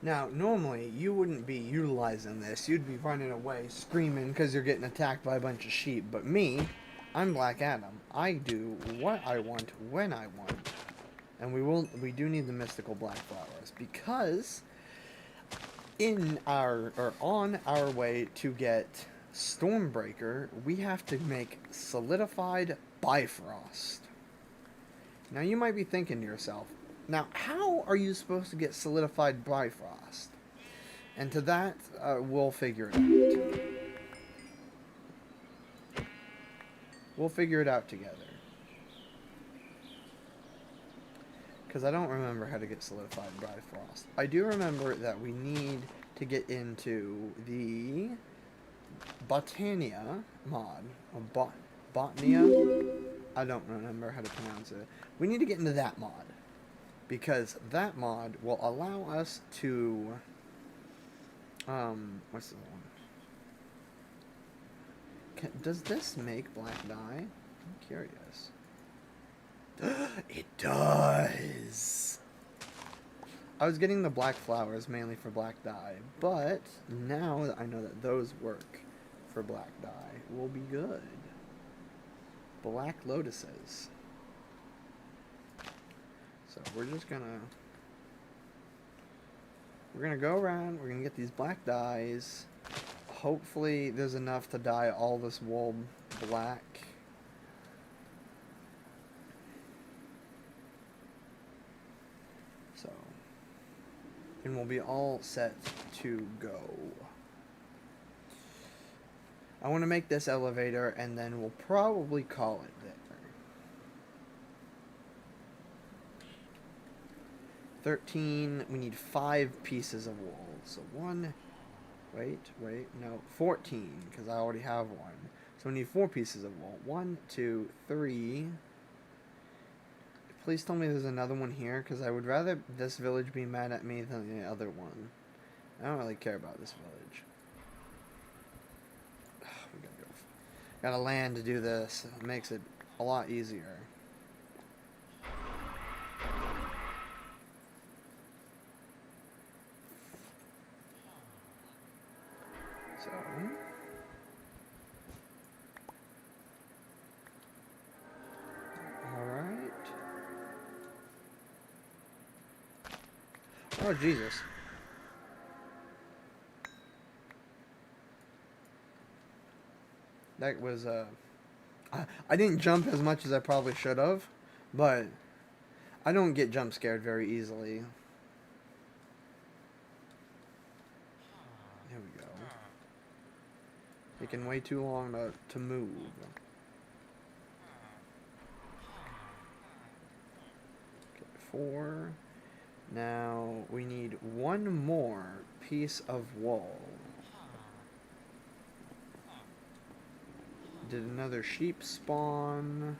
Now, normally, you wouldn't be utilizing this. You'd be running away, screaming because you're getting attacked by a bunch of sheep. But me, I'm Black Adam. I do what I want, when I want. And we do need the mystical black flowers. Because on our way to get Stormbreaker, we have to make solidified Bifrost. Now, you might be thinking to yourself, now, how are you supposed to get solidified Bifrost? And to that, we'll figure it out. We'll figure it out together. Because I don't remember how to get solidified Bifrost. I do remember that we need to get into the Botania mod. Botania? I don't remember how to pronounce it. We need to get into that mod. Because that mod will allow us to... what's the one? Does this make black dye? I'm curious. It does! I was getting the black flowers mainly for black dye, but now that I know that those work for black dye, will be good. Black lotuses. So we're gonna go around, we're gonna get these black dyes. Hopefully there's enough to dye all this wool black. So, and we'll be all set to go. I want to make this elevator and then we'll probably call it there. 13, we need 5 pieces of wool. So 14, because I already have one. So we need 4 pieces of wool. 1, 2, 3. Please tell me there's another one here, because I would rather this village be mad at me than the other one. I don't really care about this village. We gotta land to do this. It makes it a lot easier. So, alright. Oh, Jesus. That was, I didn't jump as much as I probably should have, but I don't get jump scared very easily. There we go. Taking way too long to move. Okay, 4. Now, we need 1 more piece of wool. Did another sheep spawn?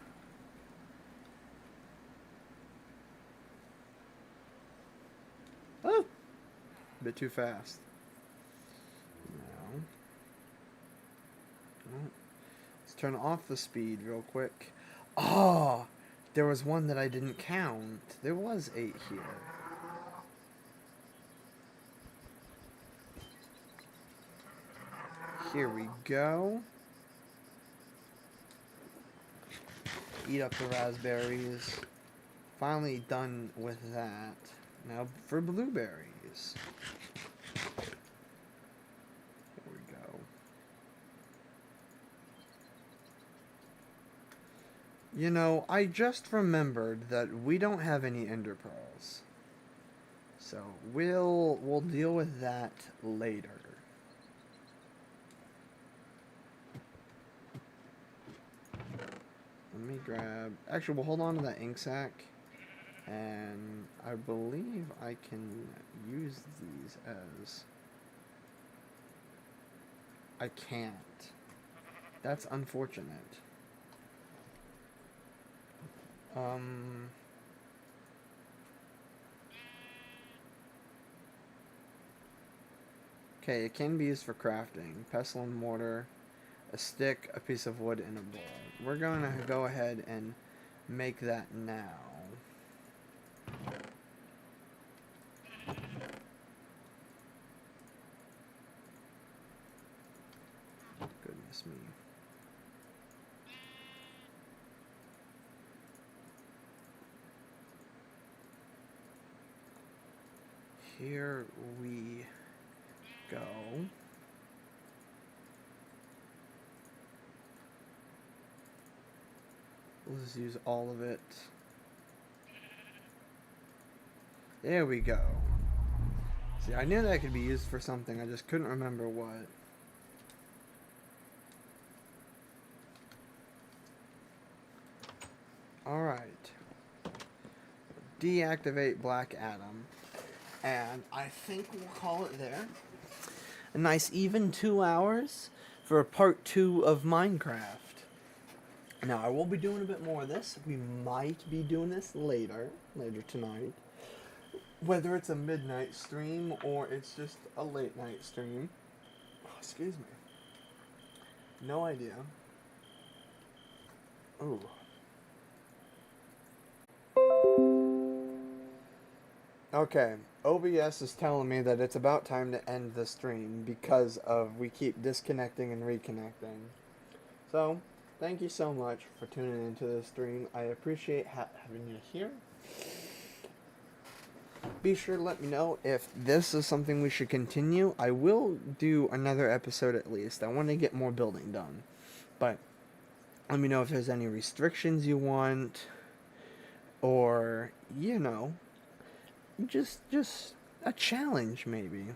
Oh! A bit too fast. No. Oh. Let's turn off the speed real quick. Oh! There was one that I didn't count. There was 8 here. Here we go. Eat up the raspberries. Finally done with that. Now for blueberries. There we go. You know, I just remembered that we don't have any ender pearls. So we'll deal with that later. Let me grab... Actually, we'll hold on to that ink sac. And I believe I can use these as... I can't. That's unfortunate. Okay, it can be used for crafting. Pestle and mortar, a stick, a piece of wood, and a bowl. We're going to go ahead and make that now. Goodness me. Here we go. We'll just use all of it. There we go. See, I knew that could be used for something, I just couldn't remember what. Alright. Deactivate Black Adam. And I think we'll call it there. A nice even 2 hours for part 2 of Minecraft. Now, I will be doing a bit more of this. We might be doing this later tonight. Whether it's a midnight stream or it's just a late night stream. Oh, excuse me. No idea. Ooh. Okay, OBS is telling me that it's about time to end the stream because of we keep disconnecting and reconnecting. So, thank you so much for tuning into this stream. I appreciate having you here. be sure to let me know if this is something we should continue. I will do another episode at least. I want to get more building done. But let me know if there's any restrictions you want, or, just a challenge maybe.